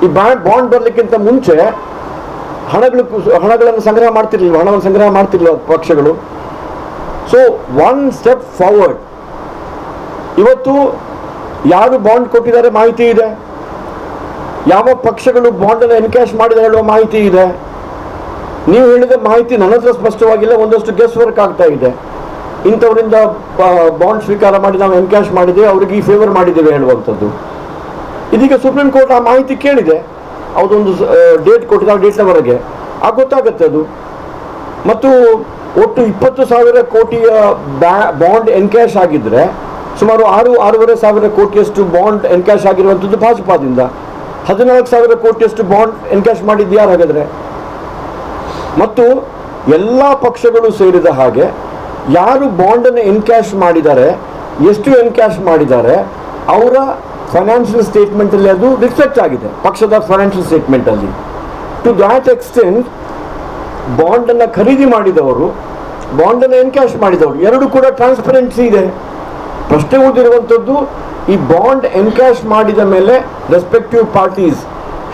ಈ ಬಾಂಡ್ ಬರಲಿಕ್ಕಿಂತ ಮುಂಚೆ ಹಣಗಳನ್ನು ಸಂಗ್ರಹ ಮಾಡ್ತಿರ್ಲಿಲ್ಲ, ಹಣವನ್ನು ಸಂಗ್ರಹ ಮಾಡ್ತಿರ್ಲಿಲ್ಲ ಪಕ್ಷಗಳು. So 1 step forward. ಇವತ್ತು ಯಾರು ಬಾಂಡ್ ಕೊಟ್ಟಿದ್ದಾರೆ ಮಾಹಿತಿ ಇದೆ, ಯಾವ ಪಕ್ಷಗಳು ಬಾಂಡನ್ನು ಎನ್ಕ್ಯಾಶ್ ಮಾಡಿದ್ದಾರೆ ಹೇಳುವ ಮಾಹಿತಿ ಇದೆ. ನೀವು ಹೇಳಿದ ಮಾಹಿತಿ ನನ್ನ ಹತ್ರ ಸ್ಪಷ್ಟವಾಗಿಲ್ಲ, ಒಂದಷ್ಟು ಗೆಸ್ ವರ್ಕ್ ಆಗ್ತಾ ಇದೆ. ಇಂಥವರಿಂದ ಬಾಂಡ್ ಸ್ವೀಕಾರ ಮಾಡಿ ನಾವು ಎನ್ಕ್ಯಾಶ್ ಮಾಡಿದ್ದೇವೆ, ಅವ್ರಿಗೆ ಈ ಫೇವರ್ ಮಾಡಿದ್ದೇವೆ ಹೇಳುವಂಥದ್ದು. ಇದೀಗ ಸುಪ್ರೀಂ ಕೋರ್ಟ್ ಆ ಮಾಹಿತಿ ಕೇಳಿದೆ, ಅದೊಂದು ಡೇಟ್ ಕೊಟ್ಟಿದೆ, ಆ ಡೇಟ್ನವರೆಗೆ ಗೊತ್ತಾಗುತ್ತೆ ಅದು. ಮತ್ತು ಒಟ್ಟು 20,000 ಕೋಟಿಯ ಬಾಂಡ್ ಎನ್ಕ್ಯಾಶ್ ಆಗಿದ್ದರೆ ಸುಮಾರು 6-6.5 ಕೋಟಿಯಷ್ಟು ಬಾಂಡ್ ಎನ್ಕ್ಯಾಶ್ ಆಗಿರುವಂಥದ್ದು ಭಾಜಪಾದಿಂದ. 14,000 ಕೋಟಿಯಷ್ಟು ಬಾಂಡ್ ಎನ್ಕ್ಯಾಶ್ ಮಾಡಿದ್ದು ಯಾರು ಹಾಗಾದರೆ? ಮತ್ತು ಎಲ್ಲ ಪಕ್ಷಗಳು ಸೇರಿದ ಹಾಗೆ ಯಾರು ಬಾಂಡನ್ನು ಎನ್ಕ್ಯಾಶ್ ಮಾಡಿದ್ದಾರೆ, ಎಷ್ಟು ಎನ್ಕ್ಯಾಶ್ ಮಾಡಿದ್ದಾರೆ, ಅವರ ಫೈನಾನ್ಷಿಯಲ್ ಸ್ಟೇಟ್ಮೆಂಟಲ್ಲಿ ಅದು ರಿಫ್ಲೆಕ್ಟ್ ಆಗಿದೆ, ಪಕ್ಷದ ಫೈನಾನ್ಷಿಯಲ್ ಸ್ಟೇಟ್ಮೆಂಟಲ್ಲಿ. ಟು ದ್ಯಾಟ್ ಎಕ್ಸ್ಟೆಂಟ್ ಬಾಂಡನ್ನು ಖರೀದಿ ಮಾಡಿದವರು, ಬಾಂಡನ್ನು ಎನ್ಕ್ಯಾಶ್ ಮಾಡಿದವರು ಎರಡೂ ಕೂಡ ಟ್ರಾನ್ಸ್ಪರೆನ್ಸಿ ಇದೆ. ಪ್ರಶ್ನೆ ಓದಿರುವಂಥದ್ದು, ಈ ಬಾಂಡ್ ಎನ್ಕ್ಯಾಶ್ ಮಾಡಿದ ಮೇಲೆ respective parties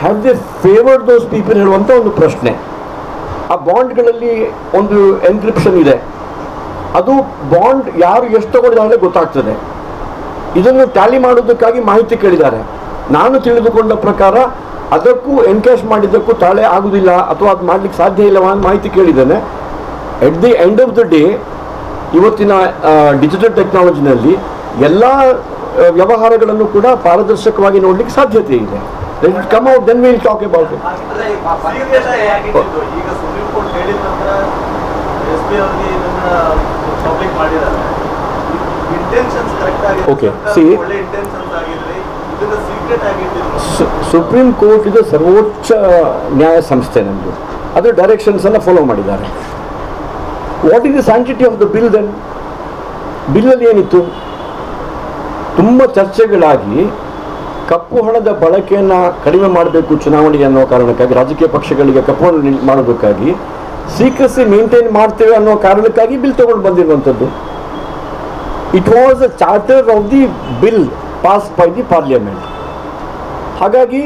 have they favoured those people ಹೇಳುವಂಥ ಒಂದು ಪ್ರಶ್ನೆ. ಆ ಬಾಂಡ್ಗಳಲ್ಲಿ ಒಂದು ಎನ್ಕ್ರಿಪ್ಷನ್ ಇದೆ, ಅದು ಬಾಂಡ್ ಯಾರು ಎಷ್ಟು ತಗೊಂಡಿದ್ದಾಗಲೇ ಗೊತ್ತಾಗ್ತದೆ. ಇದನ್ನು ಟ್ಯಾಲಿ ಮಾಡೋದಕ್ಕಾಗಿ ಮಾಹಿತಿ ಕೇಳಿದ್ದಾರೆ. ನಾನು ತಿಳಿದುಕೊಂಡ ಪ್ರಕಾರ ಅದಕ್ಕೂ ಎನ್ಕ್ಯಾಶ್ ಮಾಡಿದ್ದಕ್ಕೂ ತಾಳೆ ಆಗುವುದಿಲ್ಲ ಅಥವಾ ಅದು ಮಾಡಲಿಕ್ಕೆ ಸಾಧ್ಯ ಇಲ್ಲವಾ ಅಂತ ಮಾಹಿತಿ ಕೇಳಿದ್ದೇನೆ. At the end of the day ಇವತ್ತಿನ ಡಿಜಿಟಲ್ ಟೆಕ್ನಾಲಜಿನಲ್ಲಿ ಎಲ್ಲ ವ್ಯವಹಾರಗಳನ್ನು ಕೂಡ ಪಾರದರ್ಶಕವಾಗಿ ನೋಡಲಿಕ್ಕೆ ಸಾಧ್ಯತೆ ಇದೆ. Come out then will talk about it. ಈಗ ಸುಪ್ರೀಂ ಕೋರ್ಟ್ ಹೇಳಿದ ನಂತರ SB ಅವರಿಗೆ ಇದನ್ನ ಪಬ್ಲಿಕ್ ಮಾಡಿದ್ದಾರೆ. ಇಂಟೆನ್ಷನ್ಸ್ ಕರೆಕ್ಟ್ ಆಗಿದೆ. Okay, see, ಒಳ್ಳೆ ಇಂಟೆನ್ಷನ್ಸ್ ಆಗಿದ್ರೆ ಇದನ್ನ ಸೀಕ್ರೆಟ್ ಆಗಿಟ್ಟಿದ್ರು. ಸುಪ್ರೀಂ ಕೋರ್ಟ್ ಇದು ಸರ್ವೋಚ್ಚ ನ್ಯಾಯ ಸಂಸ್ಥೆ ನಮ್ಮದು, ಅದು ಡೈರೆಕ್ಷನ್ಸನ್ನು ಫಾಲೋ ಮಾಡಿದ್ದಾರೆ. What is the sanctity of the bill then? ಬಿಲ್ಲಲ್ಲಿ ಏನಿತ್ತು? ತುಂಬ ಚರ್ಚೆಗಳಾಗಿ ಕಪ್ಪು ಹಣದ ಬಳಕೆಯನ್ನು ಕಡಿಮೆ ಮಾಡಬೇಕು ಚುನಾವಣೆಗೆ ಅನ್ನೋ ಕಾರಣಕ್ಕಾಗಿ, ರಾಜಕೀಯ ಪಕ್ಷಗಳಿಗೆ ಕಪ್ಪು ಹಣ ಮಾಡೋದಕ್ಕಾಗಿ ಸೀಕ್ರೆಸಿ ಮೇಂಟೈನ್ ಮಾಡ್ತೇವೆ ಅನ್ನೋ ಕಾರಣಕ್ಕಾಗಿ ಬಿಲ್ ತಗೊಂಡು ಬಂದಿರುವಂಥದ್ದು. It was a charter of the bill pass by the parliament. ಹಾಗಾಗಿ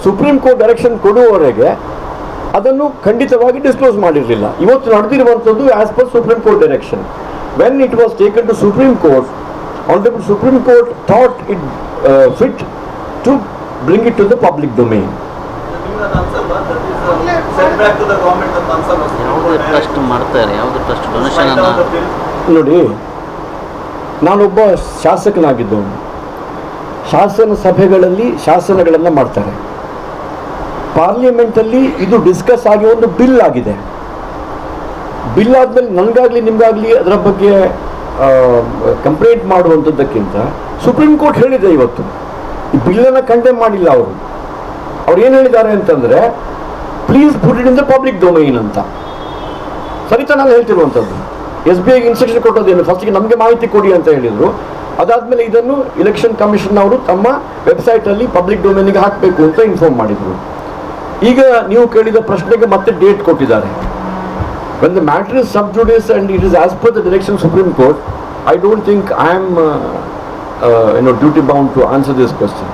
ಸುಪ್ರೀಂ ಕೋರ್ಟ್ ಡೈರೆಕ್ಷನ್ ಕೊಡುವವರೆಗೆ ಅದನ್ನು ಖಂಡಿತವಾಗಿ ಡಿಸ್ಕ್ಲೋಸ್ ಮಾಡಿರಲಿಲ್ಲ. ಇವತ್ತು ನಡೆದಿರುವಂಥದ್ದು as per supreme court direction. When it was taken to supreme court, honourable supreme court thought it fit to bring it to the public domain. ಯಾವುದೇ trust ಮಾಡ್ತಾರೆ, ಯಾವುದೇ ಟ್ರಸ್ಟ್ ಡೊನೇಷನ್ ನೋಡಿ, ನಾನೊಬ್ಬ ಶಾಸಕನಾಗಿದ್ದವನು. ಶಾಸನ ಸಭೆಗಳಲ್ಲಿ ಶಾಸನಗಳನ್ನು ಮಾಡ್ತಾರೆ. ಪಾರ್ಲಿಮೆಂಟಲ್ಲಿ ಇದು ಡಿಸ್ಕಸ್ ಆಗಿ ಒಂದು ಬಿಲ್ ಆಗಿದೆ. ಬಿಲ್ ಆದಮೇಲೆ ನನಗಾಗಲಿ ನಿಮಗಾಗಲಿ ಅದರ ಬಗ್ಗೆ ಕಂಪ್ಲೇಂಟ್ ಮಾಡುವಂಥದ್ದಕ್ಕಿಂತ ಸುಪ್ರೀಂ ಕೋರ್ಟ್ ಹೇಳಿದೆ ಇವತ್ತು ಈ ಬಿಲ್ಲನ್ನು ಕಂಡೆಮ್ ಮಾಡಿಲ್ಲ. ಅವ್ರು ಏನು ಹೇಳಿದ್ದಾರೆ ಅಂತಂದರೆ, please put it in the public domain ಅಂತ. ಸರಿತಾ ನಾನು ಹೇಳ್ತಿರುವಂಥದ್ದು. SBIಗೆ ಇನ್ಸ್ಟ್ರಕ್ಷನ್ ಕೊಟ್ಟೋದೇನು, ಫಸ್ಟಿಗೆ ನಮಗೆ ಮಾಹಿತಿ ಕೊಡಿ ಅಂತ ಹೇಳಿದರು. ಅದಾದಮೇಲೆ ಇದನ್ನು ಎಲೆಕ್ಷನ್ ಕಮಿಷನ್ ಅವರು ತಮ್ಮ ವೆಬ್ಸೈಟಲ್ಲಿ ಪಬ್ಲಿಕ್ ಡೊಮೈನಿಗೆ ಹಾಕಬೇಕು ಅಂತ ಇನ್ಫಾರ್ಮ್ ಮಾಡಿದರು. ಈಗ ನೀವು ಕೇಳಿದ ಪ್ರಶ್ನೆಗೆ ಮತ್ತೆ ಡೇಟ್ ಕೊಟ್ಟಿದ್ದಾರೆ. When the matter is sub judice and it is as per the direction supreme court, I don't think I am duty bound to answer this question.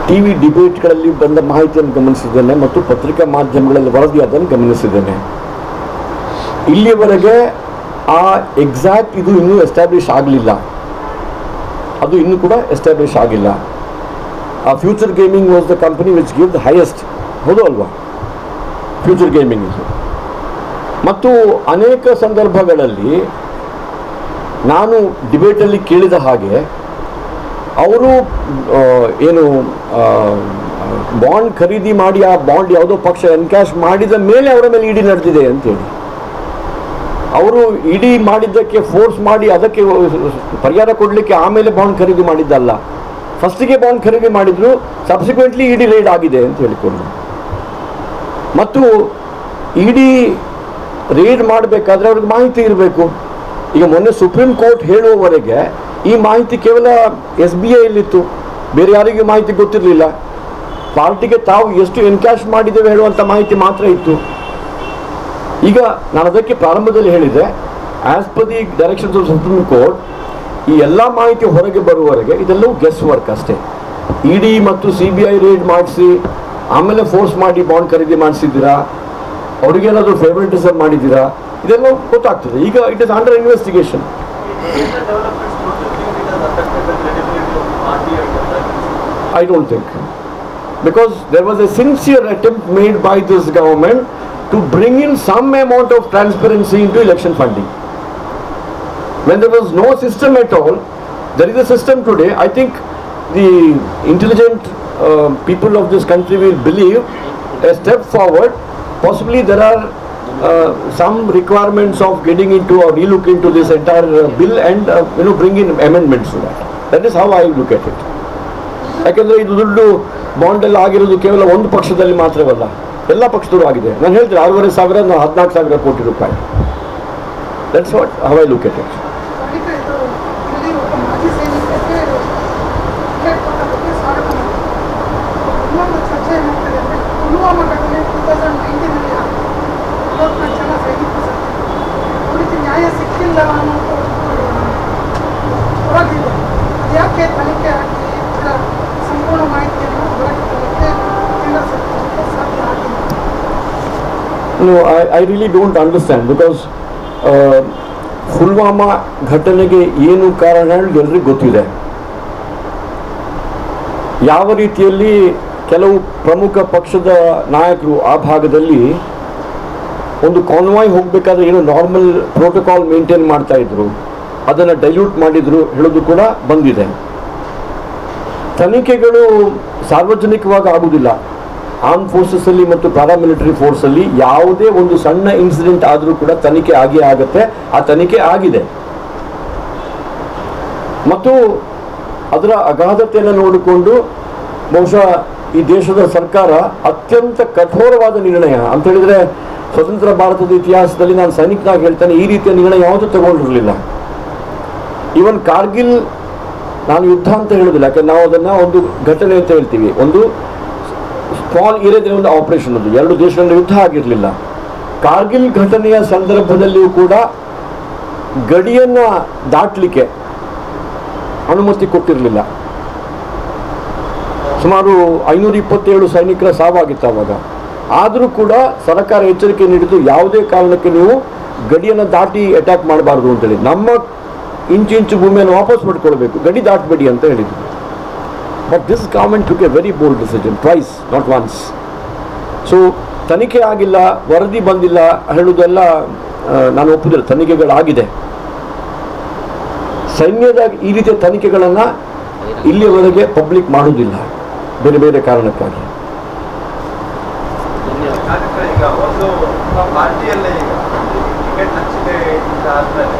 TV ಡಿಬೇಟ್ಗಳಲ್ಲಿ ಬಂದ ಮಾಹಿತಿಯನ್ನು ಗಮನಿಸಿದ್ದೇನೆ ಮತ್ತು ಪತ್ರಿಕಾ ಮಾಧ್ಯಮಗಳಲ್ಲಿ ವರದಿಯಾದನ್ನು ಗಮನಿಸಿದ್ದೇನೆ. ಇಲ್ಲಿಯವರೆಗೆ ಆ ಎಕ್ಸಾಕ್ಟ್ ಇದು ಇನ್ನೂ ಎಸ್ಟಾಬ್ಲಿಷ್ ಆಗಲಿಲ್ಲ, ಅದು ಇನ್ನೂ ಕೂಡ ಎಸ್ಟಾಬ್ಲಿಷ್ ಆಗಿಲ್ಲ. ಆ future gaming was the company which give the highest, ಹೌದು ಅಲ್ವಾ? ಫ್ಯೂಚರ್ ಗೇಮಿಂಗ್ ಇದು. ಮತ್ತು ಅನೇಕ ಸಂದರ್ಭಗಳಲ್ಲಿ ನಾನು ಡಿಬೇಟಲ್ಲಿ ಕೇಳಿದ ಹಾಗೆ ಅವರು ಏನು ಬಾಂಡ್ ಖರೀದಿ ಮಾಡಿ ಆ ಬಾಂಡ್ ಯಾವುದೋ ಪಕ್ಷ ಎನ್ಕ್ಯಾಶ್ ಮಾಡಿದ ಮೇಲೆ ಅವರ ಮೇಲೆ ಇಡಿ ನಡೆದಿದೆ ಅಂತೇಳಿ, ಅವರು ಇಡಿ ಮಾಡಿದ್ದಕ್ಕೆ ಫೋರ್ಸ್ ಮಾಡಿ ಅದಕ್ಕೆ ಪರಿಹಾರ ಕೊಡಲಿಕ್ಕೆ ಆಮೇಲೆ ಬಾಂಡ್ ಖರೀದಿ ಮಾಡಿದ್ದಲ್ಲ. ಫಸ್ಟಿಗೆ ಬಾಂಡ್ ಖರೀದಿ ಮಾಡಿದ್ರು, ಸಬ್ಸಿಕ್ವೆಂಟ್ಲಿ ಇಡಿ ರೇಡ್ ಆಗಿದೆ ಅಂತ ಹೇಳಿಕೊಂಡು. ಮತ್ತು ಇಡಿ ರೇಡ್ ಮಾಡಬೇಕಾದ್ರೆ ಅವ್ರಿಗೆ ಮಾಹಿತಿ ಇರಬೇಕು. ಈಗ ಮೊನ್ನೆ ಸುಪ್ರೀಂ ಕೋರ್ಟ್ ಹೇಳುವವರೆಗೆ ಈ ಮಾಹಿತಿ ಕೇವಲ SBIಯಲ್ಲಿತ್ತು, ಬೇರೆ ಯಾರಿಗೂ ಮಾಹಿತಿ ಗೊತ್ತಿರಲಿಲ್ಲ. ಪಾರ್ಟಿಗೆ ತಾವು ಎಷ್ಟು ಎನ್ಕ್ಯಾಶ್ ಮಾಡಿದ್ದೇವೆ ಹೇಳುವಂಥ ಮಾಹಿತಿ ಮಾತ್ರ ಇತ್ತು. ಈಗ ನಾನು ಅದಕ್ಕೆ ಪ್ರಾರಂಭದಲ್ಲಿ ಹೇಳಿದೆ, as per the directions of supreme court ಈ ಎಲ್ಲ ಮಾಹಿತಿ ಹೊರಗೆ ಬರುವವರೆಗೆ ಇದೆಲ್ಲವೂ ಗೆಸ್ ವರ್ಕ್ ಅಷ್ಟೇ. ಇಡಿ ಮತ್ತು CBI ರೇಡ್ ಮಾಡಿಸಿ ಆಮೇಲೆ ಫೋರ್ಸ್ ಮಾಡಿ ಬಾಂಡ್ ಖರೀದಿ ಮಾಡಿಸಿದ್ದೀರಾ, ಅವ್ರಿಗೇನಾದರೂ ಫೇವರಿಟಿಸಮ್ ಮಾಡಿದ್ದೀರಾ, ಇದೆಲ್ಲ ಗೊತ್ತಾಗ್ತದೆ. ಈಗ it is under investigation. I don't think, because there was a sincere attempt made by this government to bring in some amount of transparency into election funding. When there was no system at all, there is a system today. I think the intelligent people of this country will believe a step forward. Possibly there are some requirements of getting into or relook into this entire bill and bring in amendments to that. That is how I look at it. ಯಾಕೆಂದರೆ ಇದು ದುಡ್ಡು ಬಾಂಡೆಲ್ಲ ಆಗಿರೋದು ಕೇವಲ ಒಂದು ಪಕ್ಷದಲ್ಲಿ ಮಾತ್ರವಲ್ಲ, ಎಲ್ಲ ಪಕ್ಷದಲ್ಲೂ ಆಗಿದೆ. ನಾನು ಹೇಳ್ತೀನಿ 6,500 14,000 ಕೋಟಿ ರೂಪಾಯಿ. That's what how I look at it. ಖಂಡಿತ ಇದು ಇಲ್ಲಿ ಒಬ್ಬ ಮಾಜಿ ಸೈನಿಕರಿಗೆ ಟಿಕೆಟ್ ಕೊಟ್ಟ ಬಗ್ಗೆ ಸ್ವಾಗತ ಮಾಡಿದೆ. ಇನ್ನೊಂದು ಚರ್ಚೆ ಏನಾಗ್ತದೆ ಅಂದರೆ ಪುಲ್ವಾಮಾ ಘಟನೆ 2019 ಆಗಿದೆ. 44 ಜನ ಸೈನಿಕರು ಸತ್ತಿದ್ದಾರೆ. ಅವರಿಗೆ ನ್ಯಾಯ ಸಿಕ್ಕಿಲ್ಲ ಅನ್ನೋದು ಹೊರಗಿದೆ. ಅದು ಯಾಕೆ ತನಿಖೆ ಆಗಿ ಇದರ ಸಂಪೂರ್ಣ ಮಾಹಿತಿಯನ್ನು ಹೊರಗೆ ತರಲಿಕ್ಕೆ ಕೇಂದ್ರ ಸರ್ಕಾರಕ್ಕೆ ಸಾಧ್ಯ ಆಗಿಲ್ಲ? No, I really don't understand because Pulwama ಘಟನೆಗೆ ಏನು ಕಾರಣ ಎಲ್ಲರಿಗೂ ಗೊತ್ತಿದೆ. ಯಾವ ರೀತಿಯಲ್ಲಿ ಕೆಲವು ಪ್ರಮುಖ ಪಕ್ಷದ ನಾಯಕರು ಆ ಭಾಗದಲ್ಲಿ ಒಂದು ಕಾನ್ವಾಯ್ ಹೋಗಬೇಕಾದ್ರೆ ಏನು ನಾರ್ಮಲ್ ಪ್ರೋಟೋಕಾಲ್ ಮೇಂಟೈನ್ ಮಾಡ್ತಾ ಇದ್ರು, ಅದನ್ನು ಡೈಲ್ಯೂಟ್ ಮಾಡಿದ್ರು ಹೇಳೋದು ಕೂಡ ಬಂದಿದೆ. ತನಿಖೆಗಳು ಸಾರ್ವಜನಿಕವಾಗಿ ಆಗುವುದಿಲ್ಲ. ಆರ್ಮ್ ಫೋರ್ಸಸ್ಸಲ್ಲಿ ಮತ್ತು ಪ್ಯಾರಾಮಿಲಿಟರಿ ಫೋರ್ಸಲ್ಲಿ ಯಾವುದೇ ಒಂದು ಸಣ್ಣ ಇನ್ಸಿಡೆಂಟ್ ಆದರೂ ಕೂಡ ತನಿಖೆ ಆಗೇ ಆಗುತ್ತೆ. ಆ ತನಿಖೆ ಆಗಿದೆ ಮತ್ತು ಅದರ ಅಗಾಧತೆಯನ್ನು ನೋಡಿಕೊಂಡು ಬಹುಶಃ ಈ ದೇಶದ ಸರ್ಕಾರ ಅತ್ಯಂತ ಕಠೋರವಾದ ನಿರ್ಣಯ ಅಂತ ಹೇಳಿದರೆ, ಸ್ವತಂತ್ರ ಭಾರತದ ಇತಿಹಾಸದಲ್ಲಿ ನಾನು ಸೈನಿಕನಾಗಿ ಹೇಳ್ತೇನೆ, ಈ ರೀತಿಯ ನಿರ್ಣಯ ಯಾವುದೂ ತಗೊಂಡಿರಲಿಲ್ಲ. ಈವನ್ ಕಾರ್ಗಿಲ್, ನಾನು ಯುದ್ಧ ಅಂತ ಹೇಳೋದಿಲ್ಲ, ಯಾಕಂದ್ರೆ ನಾವು ಅದನ್ನು ಒಂದು ಘಟನೆ ಅಂತ ಹೇಳ್ತೀವಿ. ಒಂದು ಸ್ಮಾಲ್ ಏರಿಯಾದ ಒಂದು ಆಪರೇಷನ್, ಅದು ಎರಡು ದೇಶಗಳ ಯುದ್ಧ ಆಗಿರಲಿಲ್ಲ. ಕಾರ್ಗಿಲ್ ಘಟನೆಯ ಸಂದರ್ಭದಲ್ಲಿಯೂ ಕೂಡ ಗಡಿಯನ್ನು ದಾಟಲಿಕ್ಕೆ ಅನುಮತಿ ಕೊಟ್ಟಿರಲಿಲ್ಲ. ಸುಮಾರು 527 ಸೈನಿಕರ ಸಾವಾಗಿತ್ತು ಆವಾಗ. ಆದರೂ ಕೂಡ ಸರ್ಕಾರ ಎಚ್ಚರಿಕೆ ನೀಡಿದ್ದು ಯಾವುದೇ ಕಾರಣಕ್ಕೆ ನೀವು ಗಡಿಯನ್ನು ದಾಟಿ ಅಟ್ಯಾಕ್ ಮಾಡಬಾರ್ದು ಅಂತೇಳಿ. ನಮ್ಮ ಇಂಚು ಭೂಮಿಯನ್ನು ವಾಪಸ್ ಪಡ್ಕೊಳ್ಬೇಕು, ಗಡಿ ದಾಟಬೇಡಿ ಅಂತ ಹೇಳಿದ್ರು. But this government took A very bold decision, twice, not once. So ತನಿಖೆ ಆಗಿಲ್ಲ, ವರದಿ ಬಂದಿಲ್ಲ ಹೇಳುವುದೆಲ್ಲ ನಾನು ಒಪ್ಪುದಿಲ್ಲ. ತನಿಖೆಗಳಾಗಿದೆ. ಸೈನ್ಯದ ಈ ರೀತಿಯ ತನಿಖೆಗಳನ್ನು ಇಲ್ಲಿಯವರೆಗೆ ಪಬ್ಲಿಕ್ ಮಾಡುವುದಿಲ್ಲ, ಬೇರೆ ಬೇರೆ ಕಾರಣಕ್ಕಾಗಿ. ಈಗ ಒಂದು ಪಾರ್ಟಿಯಲ್ಲೇ ಈಗ ಟಿಕೆಟ್ ಹಂಚಿಕೆ ಆದಮೇಲೆ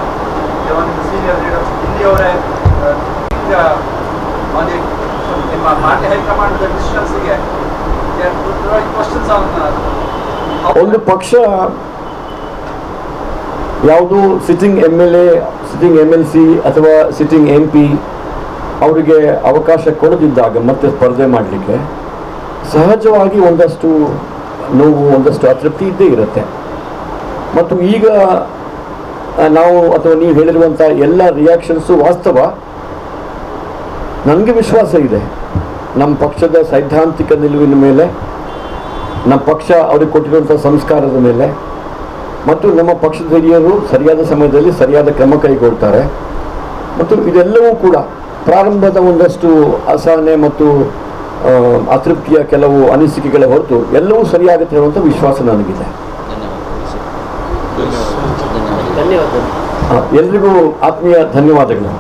ಒಂದು ಸೀನಿಯರ್ ಲೀಡರ್ಸ್ ಇಲ್ಲಿಯವರೇ ಈಗ ನಿಮ್ಮ ಪಾರ್ಟಿ ಹೈಕಮಾಂಡ್ ಡಿಸಿಷನ್ಸ್ಗೆ ಕ್ವಶನ್ಸ್ ಒಂದು ಪಕ್ಷ ಯಾವುದು ಸಿಟ್ಟಿಂಗ್ MLA, ಸಿಟ್ಟಿಂಗ್ MLC ಅಥವಾ ಸಿಟ್ಟಿಂಗ್ MP ಅವರಿಗೆ ಅವಕಾಶ ಕೊಡದಿದ್ದಾಗ ಮತ್ತೆ ಸ್ಪರ್ಧೆ ಮಾಡಲಿಕ್ಕೆ ಸಹಜವಾಗಿ ಒಂದಷ್ಟು ನೋವು, ಒಂದಷ್ಟು ಅತೃಪ್ತಿ ಇದ್ದೇ ಇರುತ್ತೆ. ಮತ್ತು ಈಗ ನಾವು ಅಥವಾ ನೀವು ಹೇಳಿರುವಂಥ ಎಲ್ಲ ರಿಯಾಕ್ಷನ್ಸು ವಾಸ್ತವ. ನನಗೆ ವಿಶ್ವಾಸ ಇದೆ ನಮ್ಮ ಪಕ್ಷದ ಸೈದ್ಧಾಂತಿಕ ನಿಲುವಿನ ಮೇಲೆ, ನಮ್ಮ ಪಕ್ಷ ಅವ್ರಿಗೆ ಕೊಟ್ಟಿರುವಂಥ ಸಂಸ್ಕಾರದ ಮೇಲೆ, ಮತ್ತು ನಮ್ಮ ಪಕ್ಷದ ಹಿರಿಯರು ಸರಿಯಾದ ಸಮಯದಲ್ಲಿ ಸರಿಯಾದ ಕ್ರಮ ಕೈಗೊಳ್ತಾರೆ. ಮತ್ತು ಇದೆಲ್ಲವೂ ಕೂಡ ಪ್ರಾರಂಭದ ಒಂದಷ್ಟು ಅಸಹನೆ ಮತ್ತು ಅತೃಪ್ತಿಯ ಕೆಲವು ಅನಿಸಿಕೆಗಳ ಹೊರತು ಎಲ್ಲವೂ ಸರಿಯಾಗುತ್ತೆ ಹೇಳುವಂಥ ವಿಶ್ವಾಸ ನನಗಿದೆ. ಧನ್ಯವಾದ. ಎಲ್ರಿಗೂ ಆತ್ಮೀಯ ಧನ್ಯವಾದಗಳು.